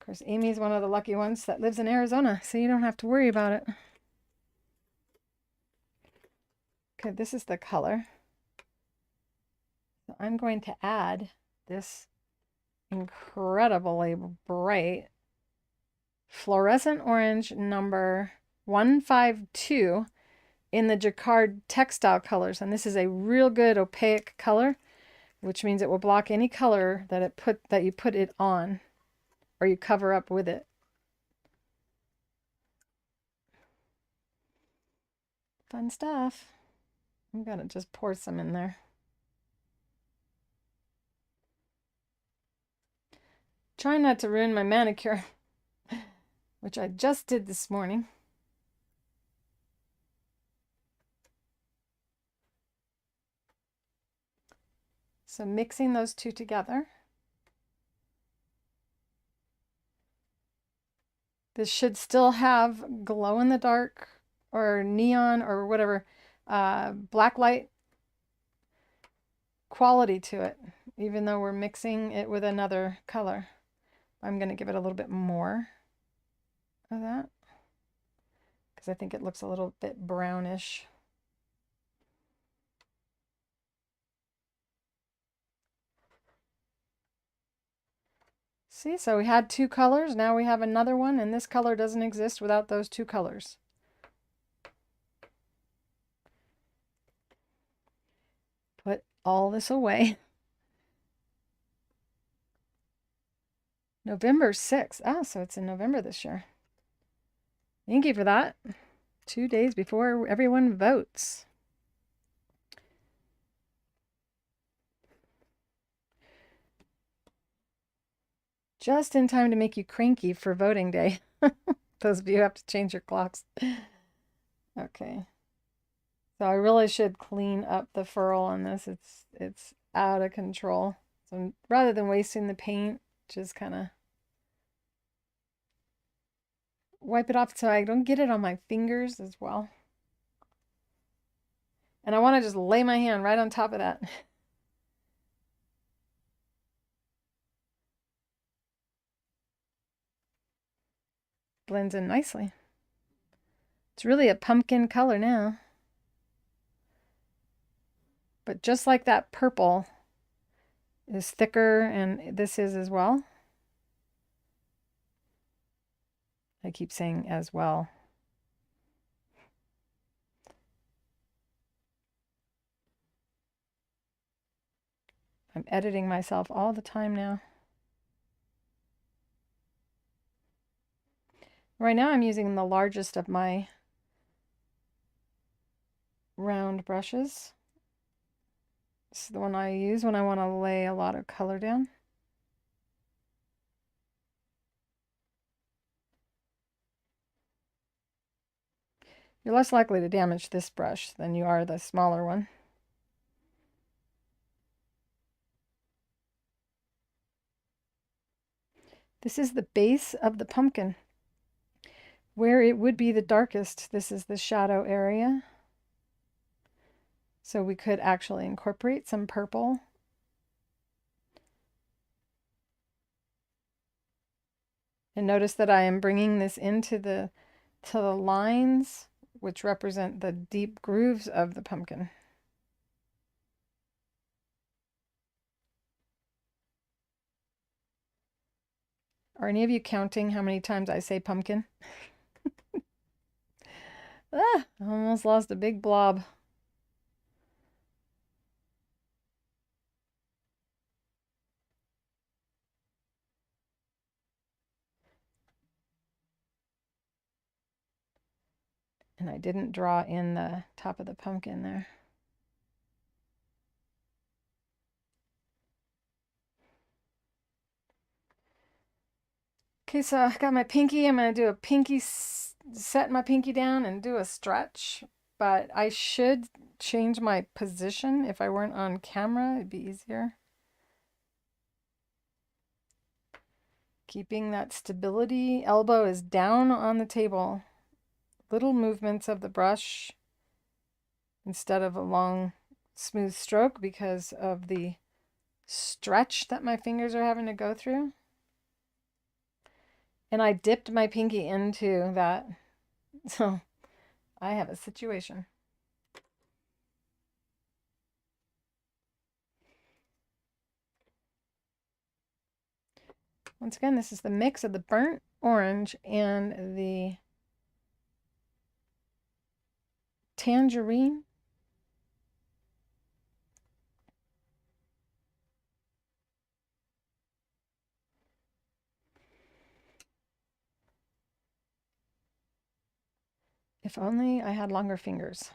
S1: Of course, Amy's one of the lucky ones that lives in Arizona, so you don't have to worry about it. Okay, this is the color. So I'm going to add this incredibly bright fluorescent orange number 152 in the Jacquard Textile colors. And this is a real good opaque color, which means it will block any color that you put it on or you cover up with it. Fun stuff. I'm gonna just pour some in there. Trying not to ruin my manicure, which I just did this morning. So mixing those two together. This should still have glow in the dark or neon or whatever black light quality to it, even though we're mixing it with another color. I'm going to give it a little bit more of that because I think it looks a little bit brownish. See, so we had 2 colors, now we have another one, and this color doesn't exist without those 2 colors. Put all this away. November 6th. Ah, so it's in November this year. Thank you for that. 2 days before everyone votes. Just in time to make you cranky for voting day. Those of you who have to change your clocks. Okay. So I really should clean up the furl on this. It's out of control. So rather than wasting the paint, just kind of wipe it off so I don't get it on my fingers as well. And I want to just lay my hand right on top of that. Blends in nicely. It's really a pumpkin color now. But just like that purple is thicker, and this is as well. I keep saying as well. I'm editing myself all the time now. Right now I'm using the largest of my round brushes. This is the one I use when I want to lay a lot of color down. You're less likely to damage this brush than you are the smaller one. This is the base of the pumpkin. Where it would be the darkest, this is the shadow area. So we could actually incorporate some purple. And notice that I am bringing this into the lines, which represent the deep grooves of the pumpkin. Are any of you counting how many times I say pumpkin? I almost lost a big blob. And I didn't draw in the top of the pumpkin there. Okay, so I got my pinky. I'm going to do a pinky, set my pinky down and do a stretch. But I should change my position. If I weren't on camera, it'd be easier. Keeping that stability. Elbow is down on the table. Little movements of the brush instead of a long, smooth stroke because of the stretch that my fingers are having to go through. And I dipped my pinky into that. So I have a situation. Once again, this is the mix of the burnt orange and the tangerine. If only I had longer fingers.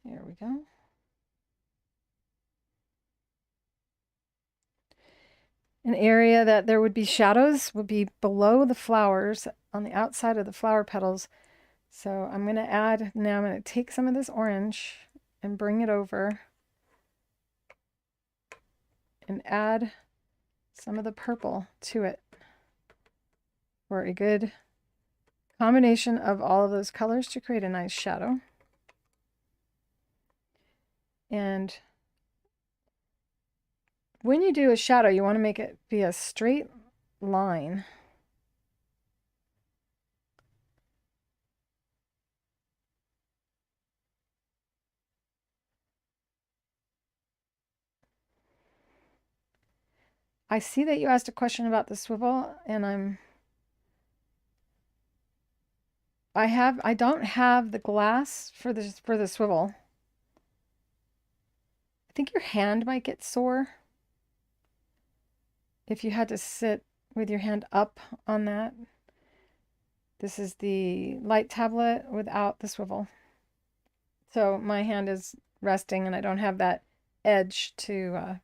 S1: There we go. An area that there would be shadows would be below the flowers on the outside of the flower petals. So I'm going to add, now I'm going to take some of this orange and bring it over and add some of the purple to it for a good combination of all of those colors to create a nice shadow. And when you do a shadow, you want to make it be a straight line. I see that you asked a question about the swivel, and I don't have the glass for the swivel. I think your hand might get sore if you had to sit with your hand up on that. This is the light tablet without the swivel. So my hand is resting and I don't have that edge to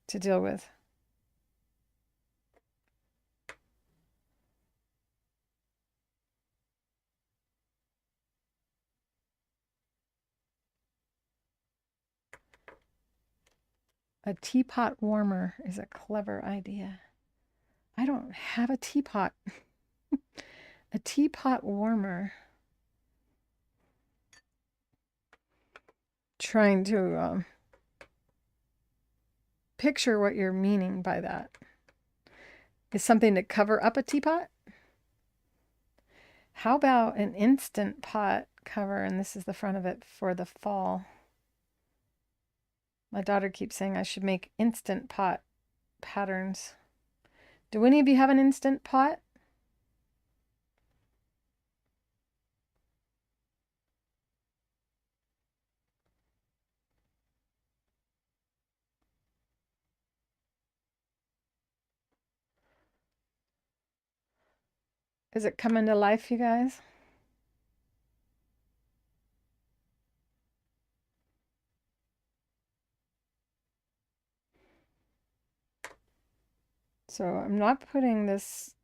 S1: deal with. A teapot warmer is a clever idea. I don't have a teapot. A teapot warmer. Trying to picture what you're meaning by that. Is something to cover up a teapot? How about an Instant Pot cover? And this is the front of it for the fall. My daughter keeps saying I should make Instant Pot patterns. Do any of you have an Instant Pot? Is it coming to life, you guys? So I'm not putting this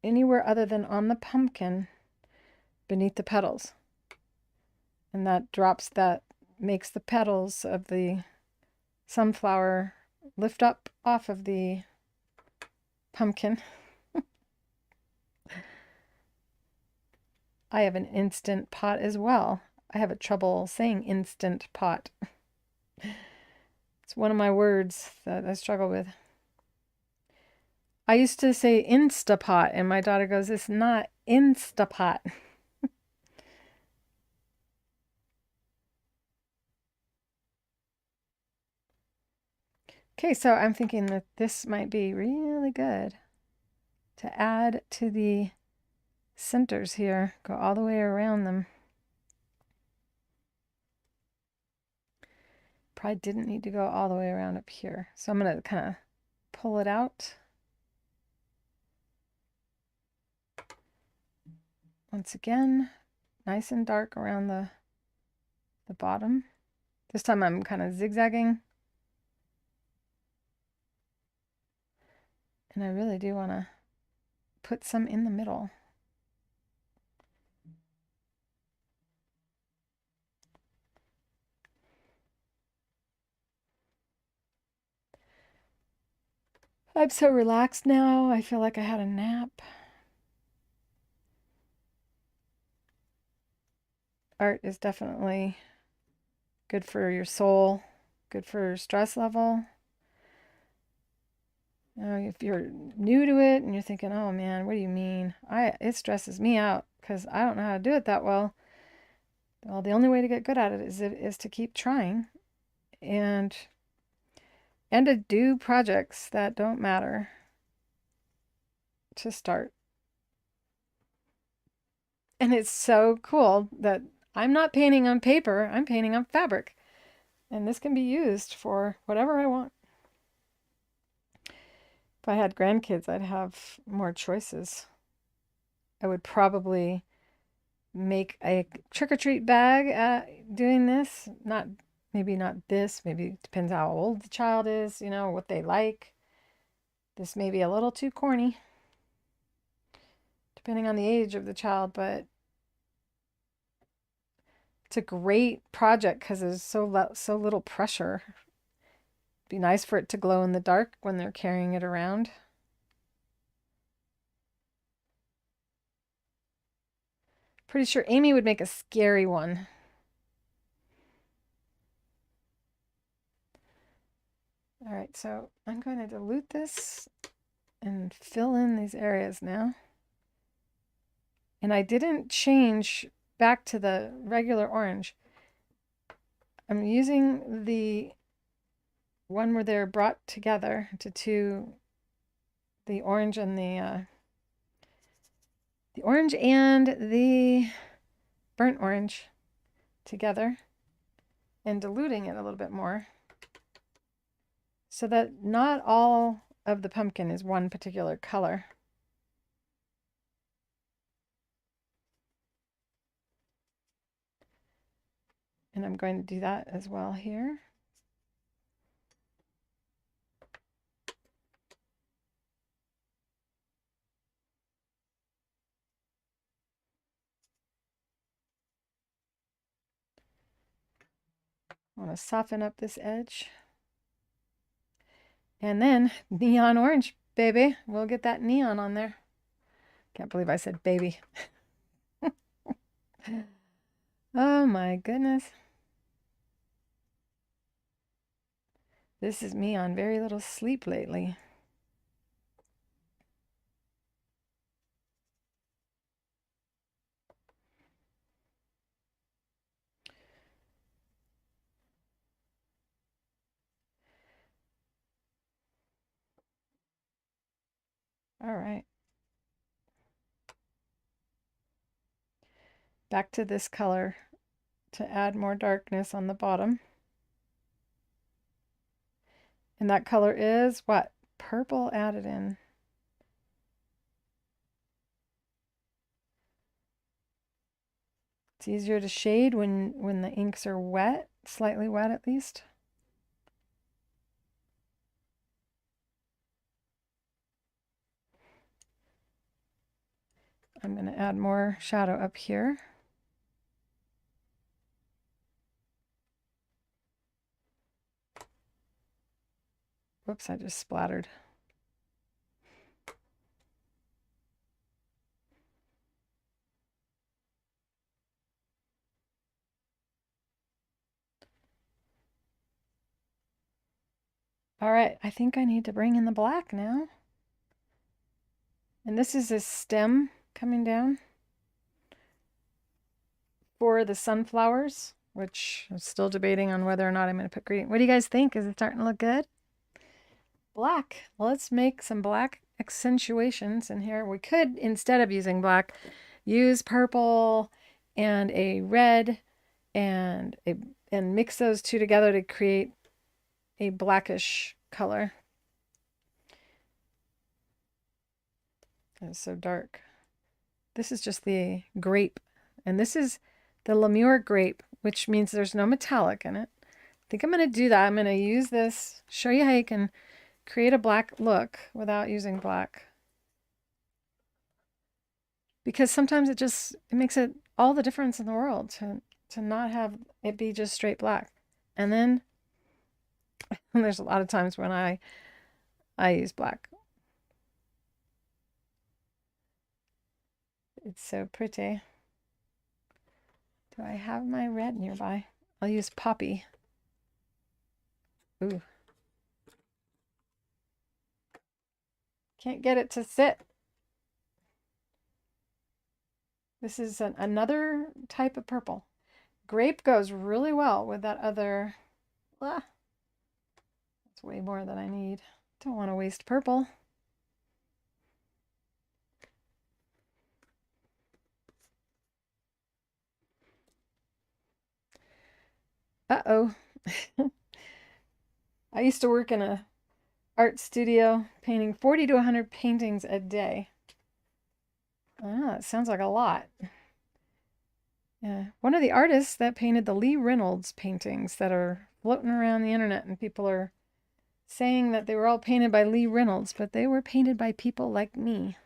S1: anywhere other than on the pumpkin beneath the petals. And that drops, that makes the petals of the sunflower lift up off of the pumpkin. I have an Instant Pot as well. I have a trouble saying Instant Pot. It's one of my words that I struggle with. I used to say Instapot, and my daughter goes, it's not Instapot. Okay, so I'm thinking that this might be really good to add to the centers here. Go all the way around them. Probably didn't need to go all the way around up here. So I'm going to kind of pull it out. Once again, nice and dark around the bottom. This time I'm kind of zigzagging. And I really do want to put some in the middle. I'm so relaxed now. I feel like I had a nap. Art is definitely good for your soul, good for your stress level. You know, if you're new to it and you're thinking, oh man, what do you mean? It stresses me out because I don't know how to do it that well. Well, the only way to get good at it is to keep trying and to do projects that don't matter to start. And it's so cool that I'm not painting on paper, I'm painting on fabric. And this can be used for whatever I want. If I had grandkids, I'd have more choices. I would probably make a trick-or-treat bag doing this. Maybe not this. Maybe it depends how old the child is, you know, what they like. This may be a little too corny, depending on the age of the child, but it's a great project because there's so little pressure. It'd be nice for it to glow in the dark when they're carrying it around. Pretty sure Amy would make a scary one. All right, so I'm going to dilute this and fill in these areas now. And I didn't change back to the regular orange. I'm using the one where they're brought together to the orange and the orange and the burnt orange together and diluting it a little bit more so that not all of the pumpkin is one particular color. And I'm going to do that as well here. I want to soften up this edge. And then neon orange, baby. We'll get that neon on there. Can't believe I said baby. Oh my goodness. This is me on very little sleep lately. All right. Back to this color to add more darkness on the bottom. And that color is what? Purple added in. It's easier to shade when the inks are wet, slightly wet at least. I'm going to add more shadow up here. Whoops, I just splattered. All right, I think I need to bring in the black now. And this is a stem coming down for the sunflowers, which I'm still debating on whether or not I'm going to put green. What do you guys think? Is it starting to look good? Black. Let's make some black accentuations in here. We could, instead of using black, use purple and a red and mix those two together to create a blackish color. It's so dark. This is just the grape, and this is the Lumiere grape, which means there's no metallic in it. I think I'm going to do that. I'm going to use this, show you how you can create a black look without using black. Because sometimes it makes it all the difference in the world to not have it be just straight black. And then there's a lot of times when I use black. It's so pretty. Do I have my red nearby? I'll use poppy. Ooh. Can't get it to sit. This is another type of purple. Grape goes really well with that other. That's way more than I need. Don't want to waste purple. Uh-oh. I used to work in a art studio painting 40 to 100 paintings a day. Ah, it sounds like a lot. Yeah, one of the artists that painted the Lee Reynolds paintings that are floating around the internet, and people are saying that they were all painted by Lee Reynolds, but they were painted by people like me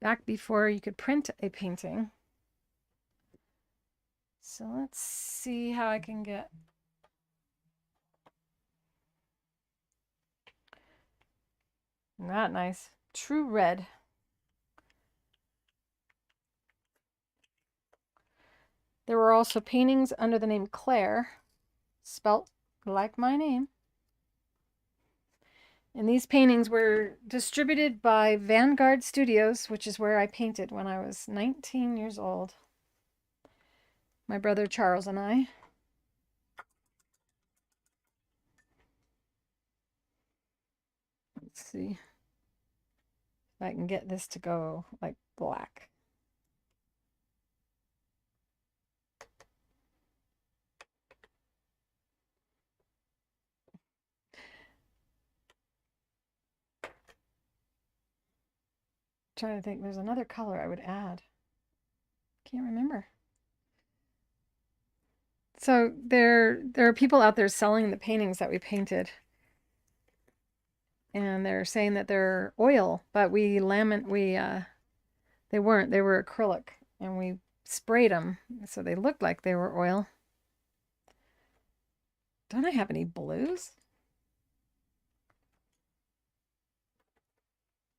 S1: back before you could print a painting. So let's see how I can get that nice true red. There were also paintings under the name Clare, spelt like my name. And these paintings were distributed by Vanguard Studios, which is where I painted when I was 19 years old. My brother Charles and I. Let's see if I can get this to go like black. Trying to think, there's another color I would add. Can't remember. So there are people out there selling the paintings that we painted, and they're saying that they're oil, but they weren't. They were acrylic, and we sprayed them so they looked like they were oil. Don't I have any blues?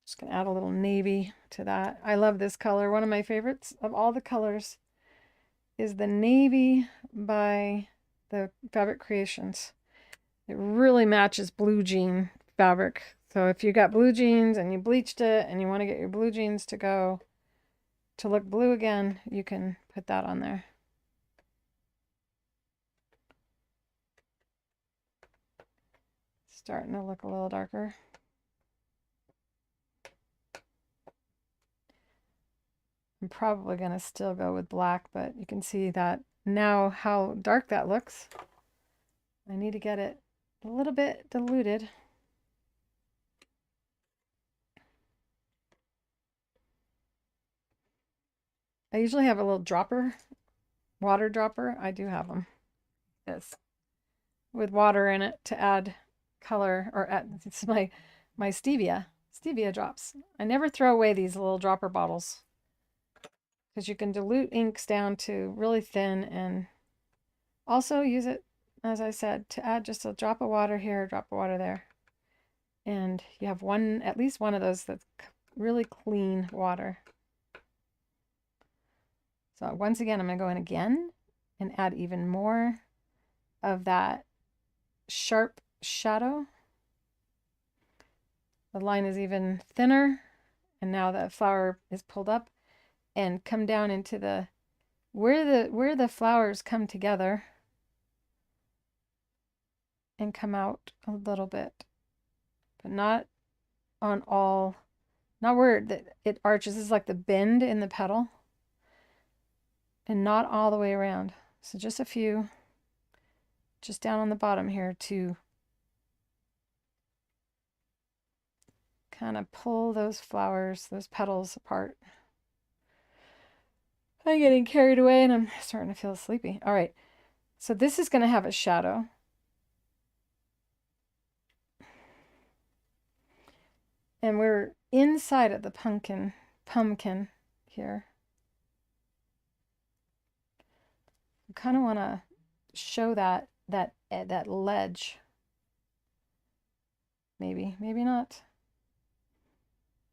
S1: Just gonna add a little navy to that. I love this color. One of my favorites of all the colors is the navy by the Fabric Creations. It really matches blue jean fabric. So if you got blue jeans and you bleached it and you want to get your blue jeans to go to look blue again, you can put that on there. Starting to look a little darker. I'm probably going to still go with black, but you can see that now how dark that looks. I need to get it a little bit diluted. I usually have a little dropper, water dropper. I do have them. This with water in it to add color, or add, it's my stevia drops. I never throw away these little dropper bottles because you can dilute inks down to really thin and also use it, as I said, to add just a drop of water here, a drop of water there. And you have one, at least one of those that's really clean water. So once again, I'm going to go in again and add even more of that sharp shadow. The line is even thinner, and now the flower is pulled up and come down into the where the flowers come together and come out a little bit, but not on all, not where it arches. This is like the bend in the petal, and not all the way around. So just a few, just down on the bottom here to kind of pull those flowers, those petals apart. I'm getting carried away and I'm starting to feel sleepy. All right, so this is going to have a shadow. And we're inside of the pumpkin here. I kind of want to show that ledge. Maybe not.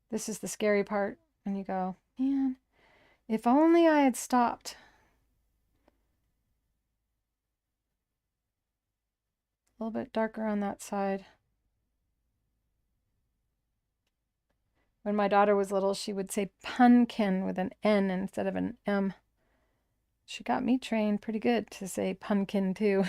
S1: This is the scary part, and you go, man, if only I had stopped. A little bit darker on that side. When my daughter was little, she would say pumpkin with an N instead of an M. She got me trained pretty good to say pumpkin too.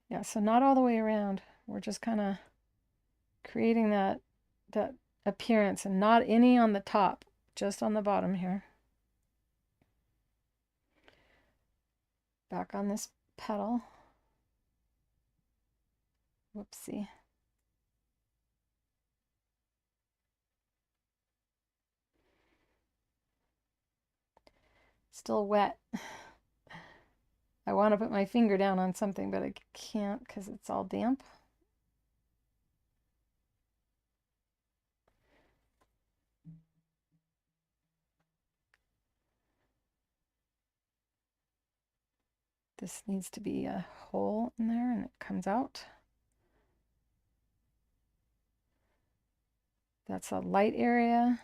S1: Yeah, so not all the way around. We're just kind of creating that appearance, and not any on the top, just on the bottom here. Back on this petal. Whoopsie. Still wet. I want to put my finger down on something, but I can't because it's all damp. This needs to be a hole in there and it comes out. That's a light area.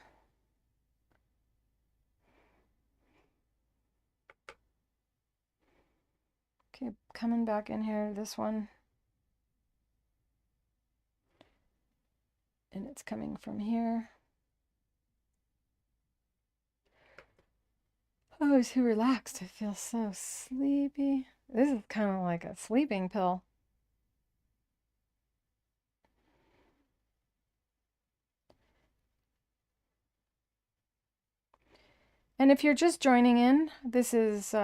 S1: Okay, coming back in here, this one. And it's coming from here. Oh, I'm too relaxed. I feel so sleepy. This is kind of like a sleeping pill. And if you're just joining in, this is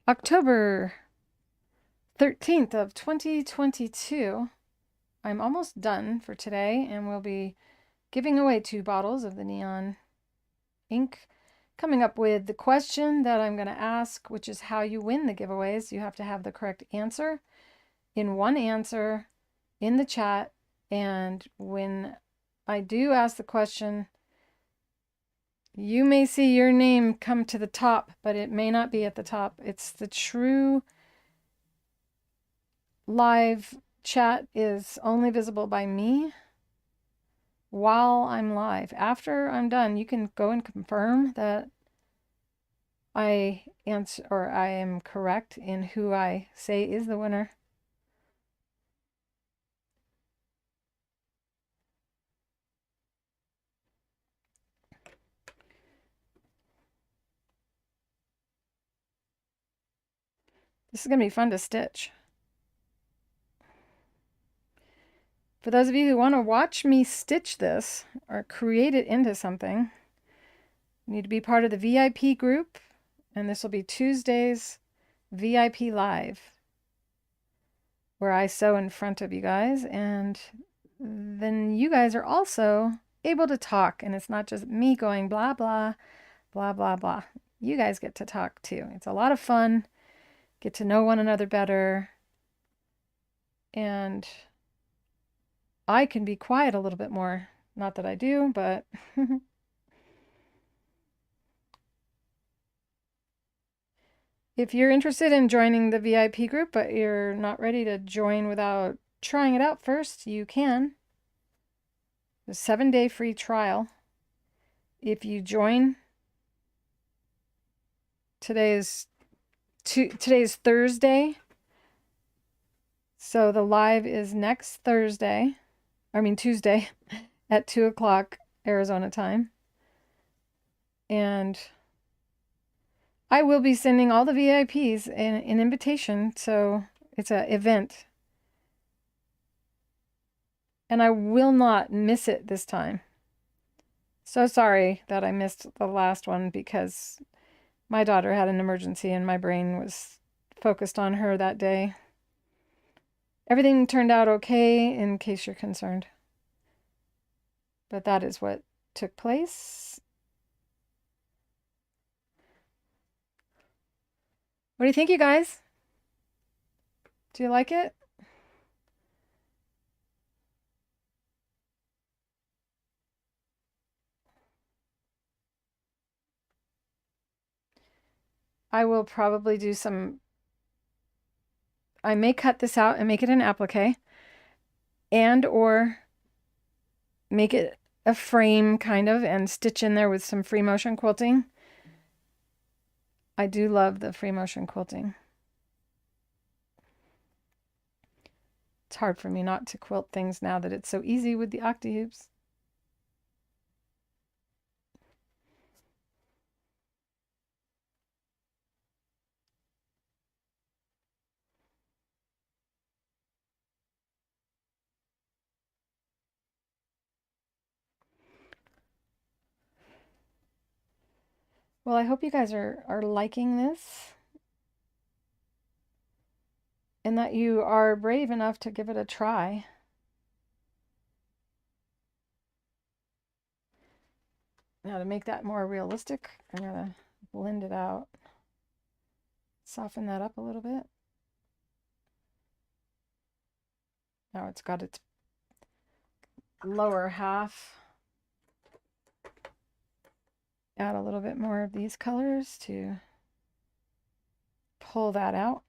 S1: October 13th of 2022. I'm almost done for today, and we'll be giving away 2 bottles of the neon ink. Coming up with the question that I'm going to ask, which is how you win the giveaways. You have to have the correct answer. In one answer, in the chat. And when I do ask the question, you may see your name come to the top, but it may not be at the top. It's the true live chat is only visible by me while I'm live. After I'm done, you can go and confirm that I answer or I am correct in who I say is the winner. This is going to be fun to stitch. For those of you who want to watch me stitch this or create it into something, you need to be part of the VIP group, and this will be Tuesdays VIP Live, where I sew in front of you guys, and then you guys are also able to talk, and it's not just me going blah, blah, blah, blah, blah. You guys get to talk too. It's a lot of fun, get to know one another better, and I can be quiet a little bit more. Not that I do, but if you're interested in joining the VIP group, but you're not ready to join without trying it out first, you can. The 7-day free trial. If you join, today's Thursday. So the live is next Tuesday at 2 o'clock Arizona time. And I will be sending all the VIPs an invitation. So it's an event. And I will not miss it this time. So sorry that I missed the last one because my daughter had an emergency and my brain was focused on her that day. Everything turned out okay, in case you're concerned. But that is what took place. What do you think, you guys? Do you like it? I will probably do some... I may cut this out and make it an applique, and or make it a frame kind of and stitch in there with some free motion quilting. I do love the free motion quilting. It's hard for me not to quilt things now that it's so easy with the octahoops. Well, I hope you guys are liking this and that you are brave enough to give it a try. Now to make that more realistic, I'm going to blend it out, soften that up a little bit. Now it's got its lower half. Add a little bit more of these colors to pull that out.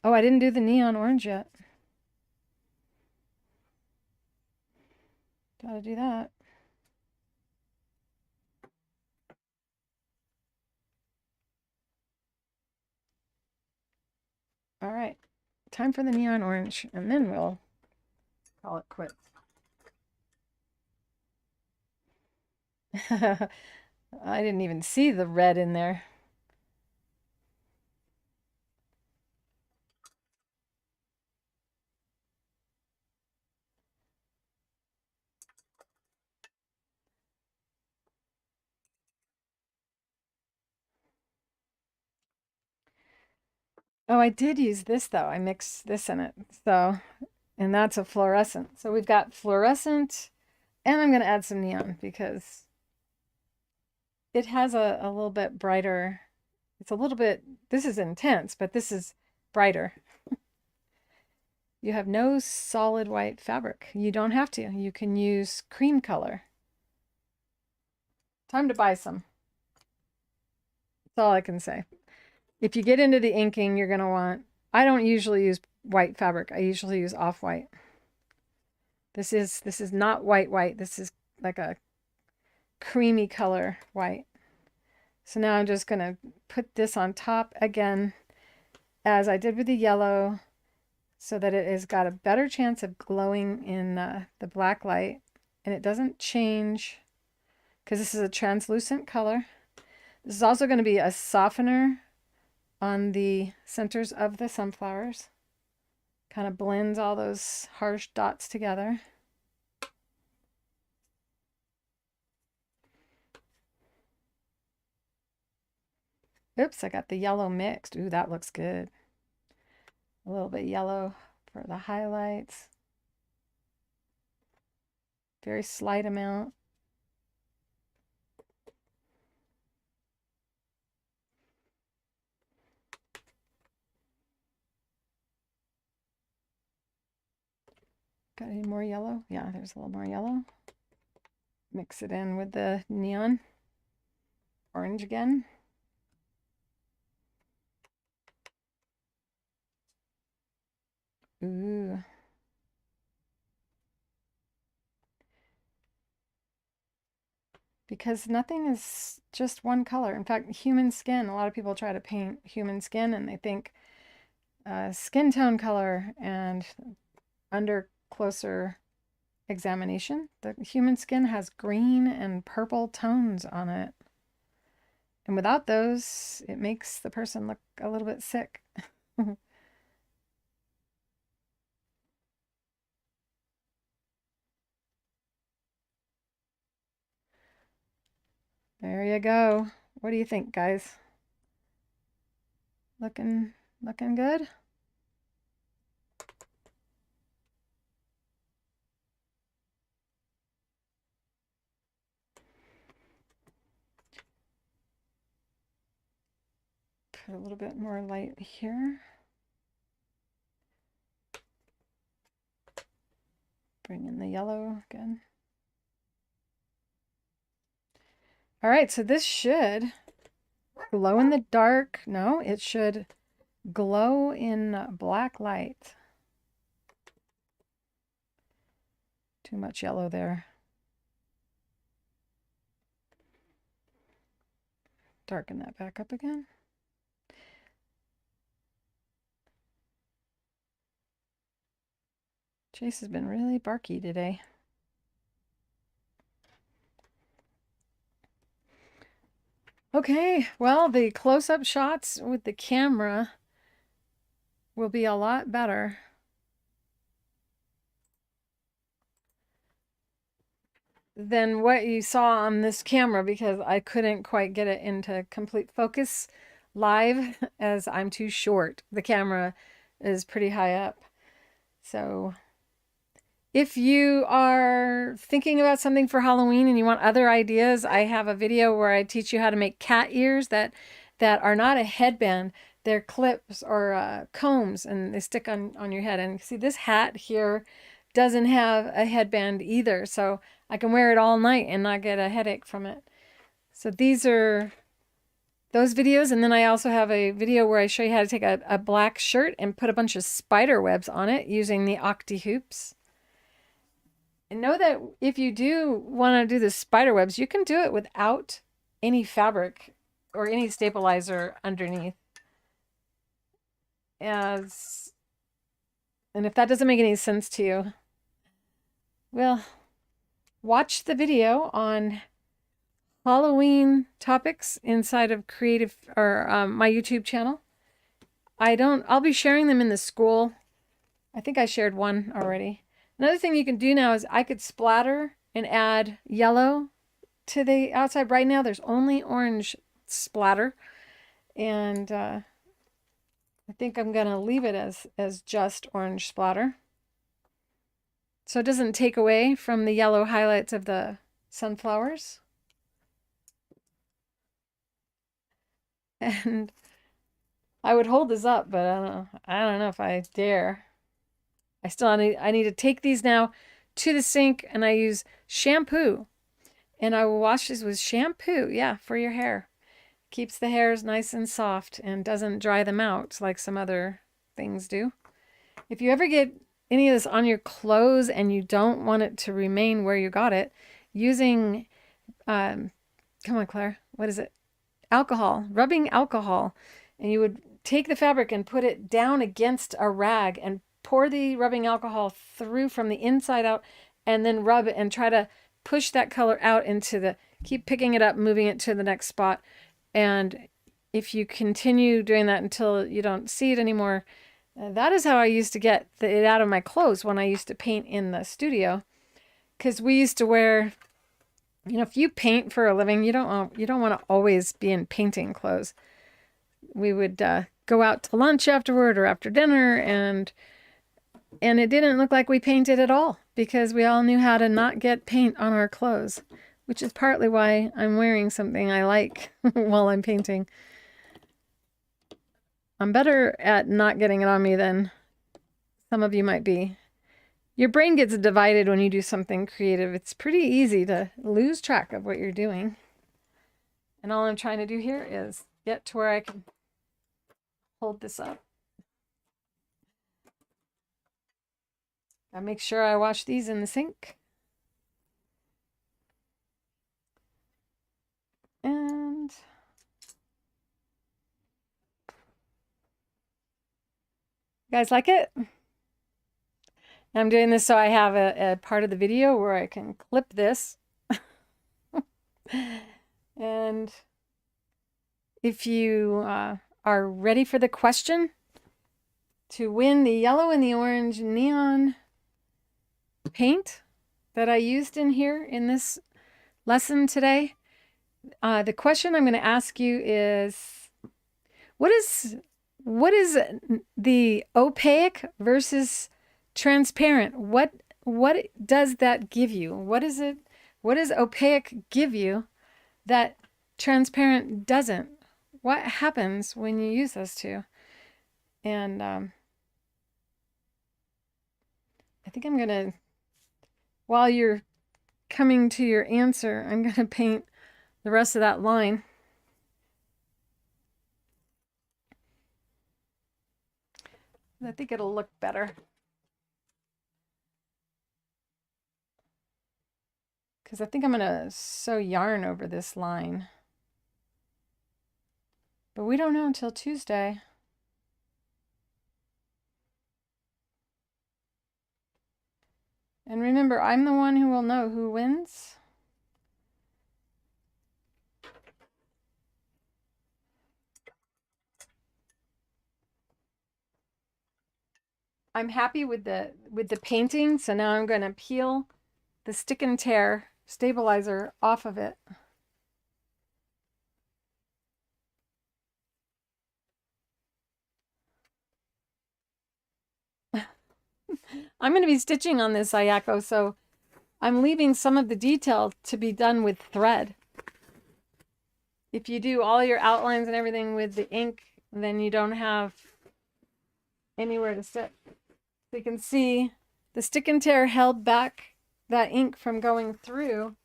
S1: Oh, I didn't do the neon orange yet. Gotta do that. All right, time for the neon orange, and then we'll call it quits. I didn't even see the red in there. Oh, I did use this though. I mixed this in it. So, and that's a fluorescent. So we've got fluorescent, and I'm going to add some neon because it has a little bit brighter. It's a little bit, this is intense, but this is brighter. You have no solid white fabric. You don't have to. You can use cream color. Time to buy some. That's all I can say. If you get into the inking, you're going to want, I don't usually use white fabric. I usually use off-white. This is not white. This is like a creamy color white. So now I'm just going to put this on top again, as I did with the yellow, so that it has got a better chance of glowing in the black light, and it doesn't change because this is a translucent color. This is also going to be a softener on the centers of the sunflowers. Kind of blends all those harsh dots together. Oops, I got the yellow mixed. Ooh, that looks good. A little bit yellow for the highlights. Very slight amount. Got any more yellow? Yeah, there's a little more yellow. Mix it in with the neon orange again. Ooh. Because nothing is just one color. In fact, human skin, a lot of people try to paint human skin and they think skin tone color, and under closer examination, the human skin has green and purple tones on it. And without those, it makes the person look a little bit sick. There you go. What do you think, guys? Looking good? Put a little bit more light here. Bring in the yellow again. All right, so this should glow in the dark. No, it should glow in black light. Too much yellow there. Darken that back up again. Chase has been really barky today. Okay, well, the close-up shots with the camera will be a lot better. Than what you saw on this camera, because I couldn't quite get it into complete focus live as I'm too short. The camera is pretty high up. So if you are thinking about something for Halloween and you want other ideas, I have a video where I teach you how to make cat ears that are not a headband. They're clips or combs, and they stick on your head. And see, this hat here doesn't have a headband either, so I can wear it all night and not get a headache from it. So these are those videos. And then I also have a video where I show you how to take a black shirt and put a bunch of spider webs on it using the Octi hoops. And know that if you do want to do the spider webs, you can do it without any fabric or any stabilizer underneath. And if that doesn't make any sense to you, well, watch the video on Halloween topics inside of Creative or my YouTube channel. I'll be sharing them in the school. I think I shared one already. Another thing you can do now is I could splatter and add yellow to the outside. Right now there's only orange splatter, and I think I'm gonna leave it as just orange splatter, so it doesn't take away from the yellow highlights of the sunflowers. And I would hold this up, but I don't know if I dare. I need to take these now to the sink, and I use shampoo. And I will wash this with shampoo, yeah, for your hair. Keeps the hairs nice and soft and doesn't dry them out like some other things do. If you ever get any of this on your clothes and you don't want it to remain where you got it, using, come on, Claire, what is it? Alcohol, rubbing alcohol. And you would take the fabric and put it down against a rag and pour the rubbing alcohol through from the inside out, and then rub it and try to push that color out into the, keep picking it up, moving it to the next spot. And if you continue doing that until you don't see it anymore, that is how I used to get it out of my clothes when I used to paint in the studio. Because we used to wear, you know, if you paint for a living, you don't want to always be in painting clothes. We would go out to lunch afterward or after dinner, and it didn't look like we painted at all because we all knew how to not get paint on our clothes, which is partly why I'm wearing something I like while I'm painting. I'm better at not getting it on me than some of you might be. Your brain gets divided when you do something creative. It's pretty easy to lose track of what you're doing. And all I'm trying to do here is get to where I can hold this up. I make sure I wash these in the sink. And you guys like it? I'm doing this so I have a part of the video where I can clip this. And if you are ready for the question to win the yellow and the orange neon paint that I used in here in this lesson today, the question I'm going to ask you is, what is the opaque versus transparent? What does that give you? What is it? What does opaque give you that transparent doesn't? What happens when you use those two? And I think I'm gonna, while you're coming to your answer, I'm gonna paint the rest of that line. I think it'll look better. Because I think I'm gonna sew yarn over this line. But we don't know until Tuesday. And remember, I'm the one who will know who wins. I'm happy with the painting, so now I'm going to peel the stick and tear stabilizer off of it. I'm going to be stitching on this Ayako, so I'm leaving some of the detail to be done with thread. If you do all your outlines and everything with the ink, then you don't have anywhere to stick. So you can see the stick and tear held back that ink from going through,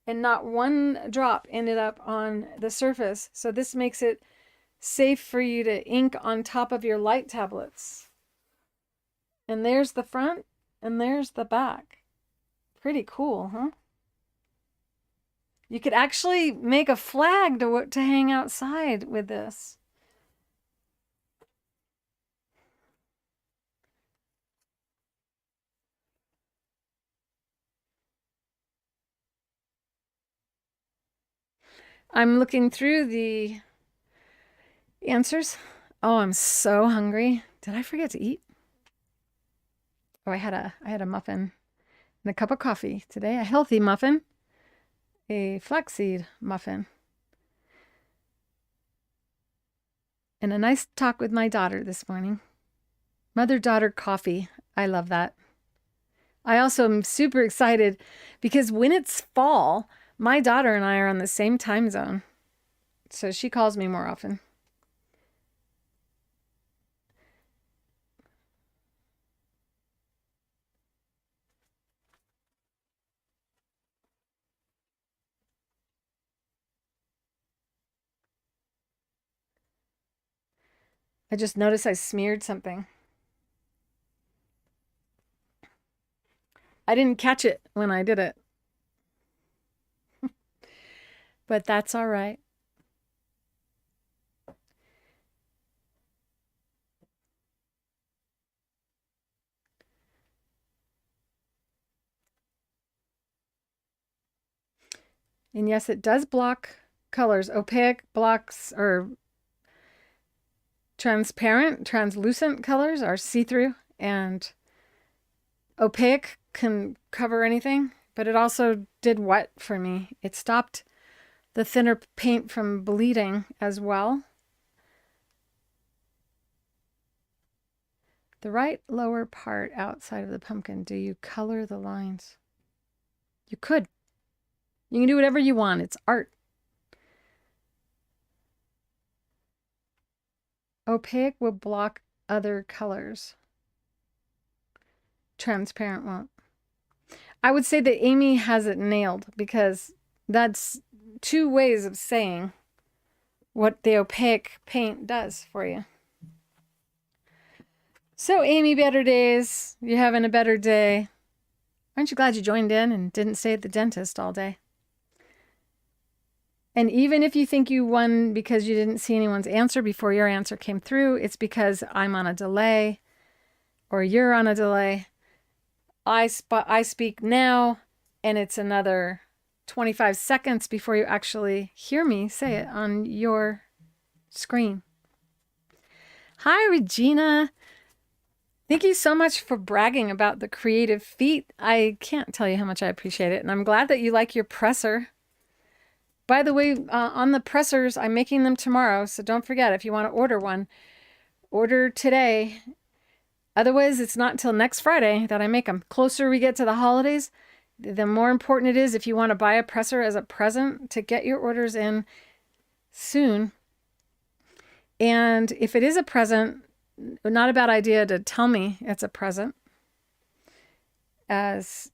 S1: and not one drop ended up on the surface. So this makes it safe for you to ink on top of your light tablets. And there's the front, and there's the back. Pretty cool, huh? You could actually make a flag to hang outside with this. I'm looking through the answers. Oh, I'm so hungry. Did I forget to eat? Oh, I had a muffin and a cup of coffee today, a healthy muffin, a flaxseed muffin, and a nice talk with my daughter this morning. Mother-daughter coffee. I love that. I also am super excited because when it's fall, my daughter and I are on the same time zone. So she calls me more often. I just noticed I smeared something. I didn't catch it when I did it. But that's all right. And yes, it does block colors. Opaque blocks or transparent, translucent colors are see-through, and opaque can cover anything, but it also did what for me? It stopped the thinner paint from bleeding as well. The right lower part outside of the pumpkin, do you color the lines? You could. You can do whatever you want. It's art. Opaque will block other colors. Transparent won't. I would say that Amy has it nailed, because that's two ways of saying what the opaque paint does for you. So Amy, better days. You're having a better day. Aren't you glad you joined in and didn't stay at the dentist all day? And even if you think you won because you didn't see anyone's answer before your answer came through, it's because I'm on a delay or you're on a delay. I speak now, and it's another 25 seconds before you actually hear me say it on your screen. Hi, Regina. Thank you so much for bragging about the creative feat. I can't tell you how much I appreciate it, and I'm glad that you like your presser. By the way, on the pressers, I'm making them tomorrow, so don't forget, if you want to order one, order today. Otherwise, it's not until next Friday that I make them. Closer we get to the holidays, the more important it is, if you want to buy a presser as a present, to get your orders in soon. And if it is a present, not a bad idea to tell me it's a present, as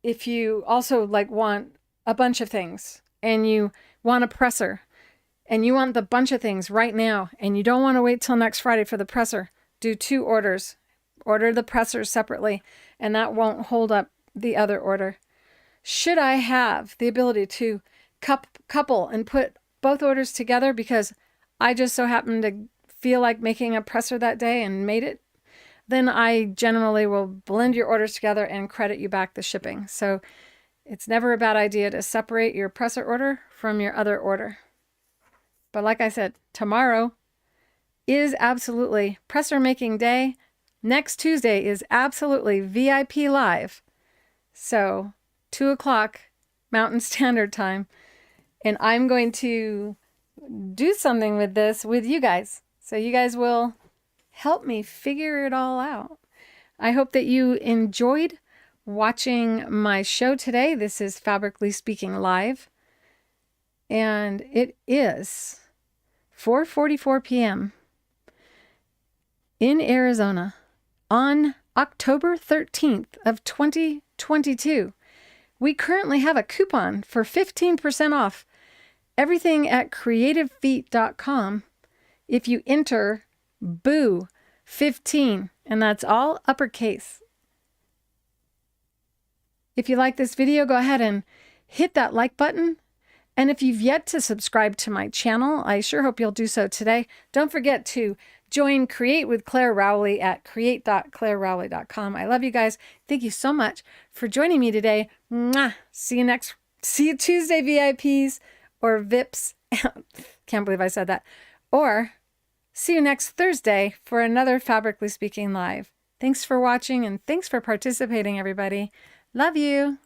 S1: if you also want a bunch of things and you want a presser and you want the bunch of things right now and you don't want to wait till next Friday for the presser, do 2 orders. Order the pressers separately, and that won't hold up the other order. Should I have the ability to couple and put both orders together because I just so happened to feel like making a presser that day and made it, then I generally will blend your orders together and credit you back the shipping. So it's never a bad idea to separate your presser order from your other order. But like I said, tomorrow is absolutely presser making day. Next Tuesday is absolutely VIP live. So 2 o'clock Mountain Standard Time. And I'm going to do something with this with you guys. So you guys will help me figure it all out. I hope that you enjoyed watching my show today. This is Fabrically Speaking Live. And it is 4:44 p.m. in Arizona on October 13th of 2022. We currently have a coupon for 15% off everything at creativefeet.com if you enter BOO15, and that's all uppercase. If you like this video, go ahead and hit that like button. And if you've yet to subscribe to my channel, I sure hope you'll do so today. Don't forget to join Create with Clare Rowley at create.clarerowley.com. I love you guys. Thank you so much for joining me today. Mwah. See you Tuesday, VIPs or VIPs. Can't believe I said that. Or see you next Thursday for another Fabrically Speaking Live. Thanks for watching and thanks for participating, everybody. Love you.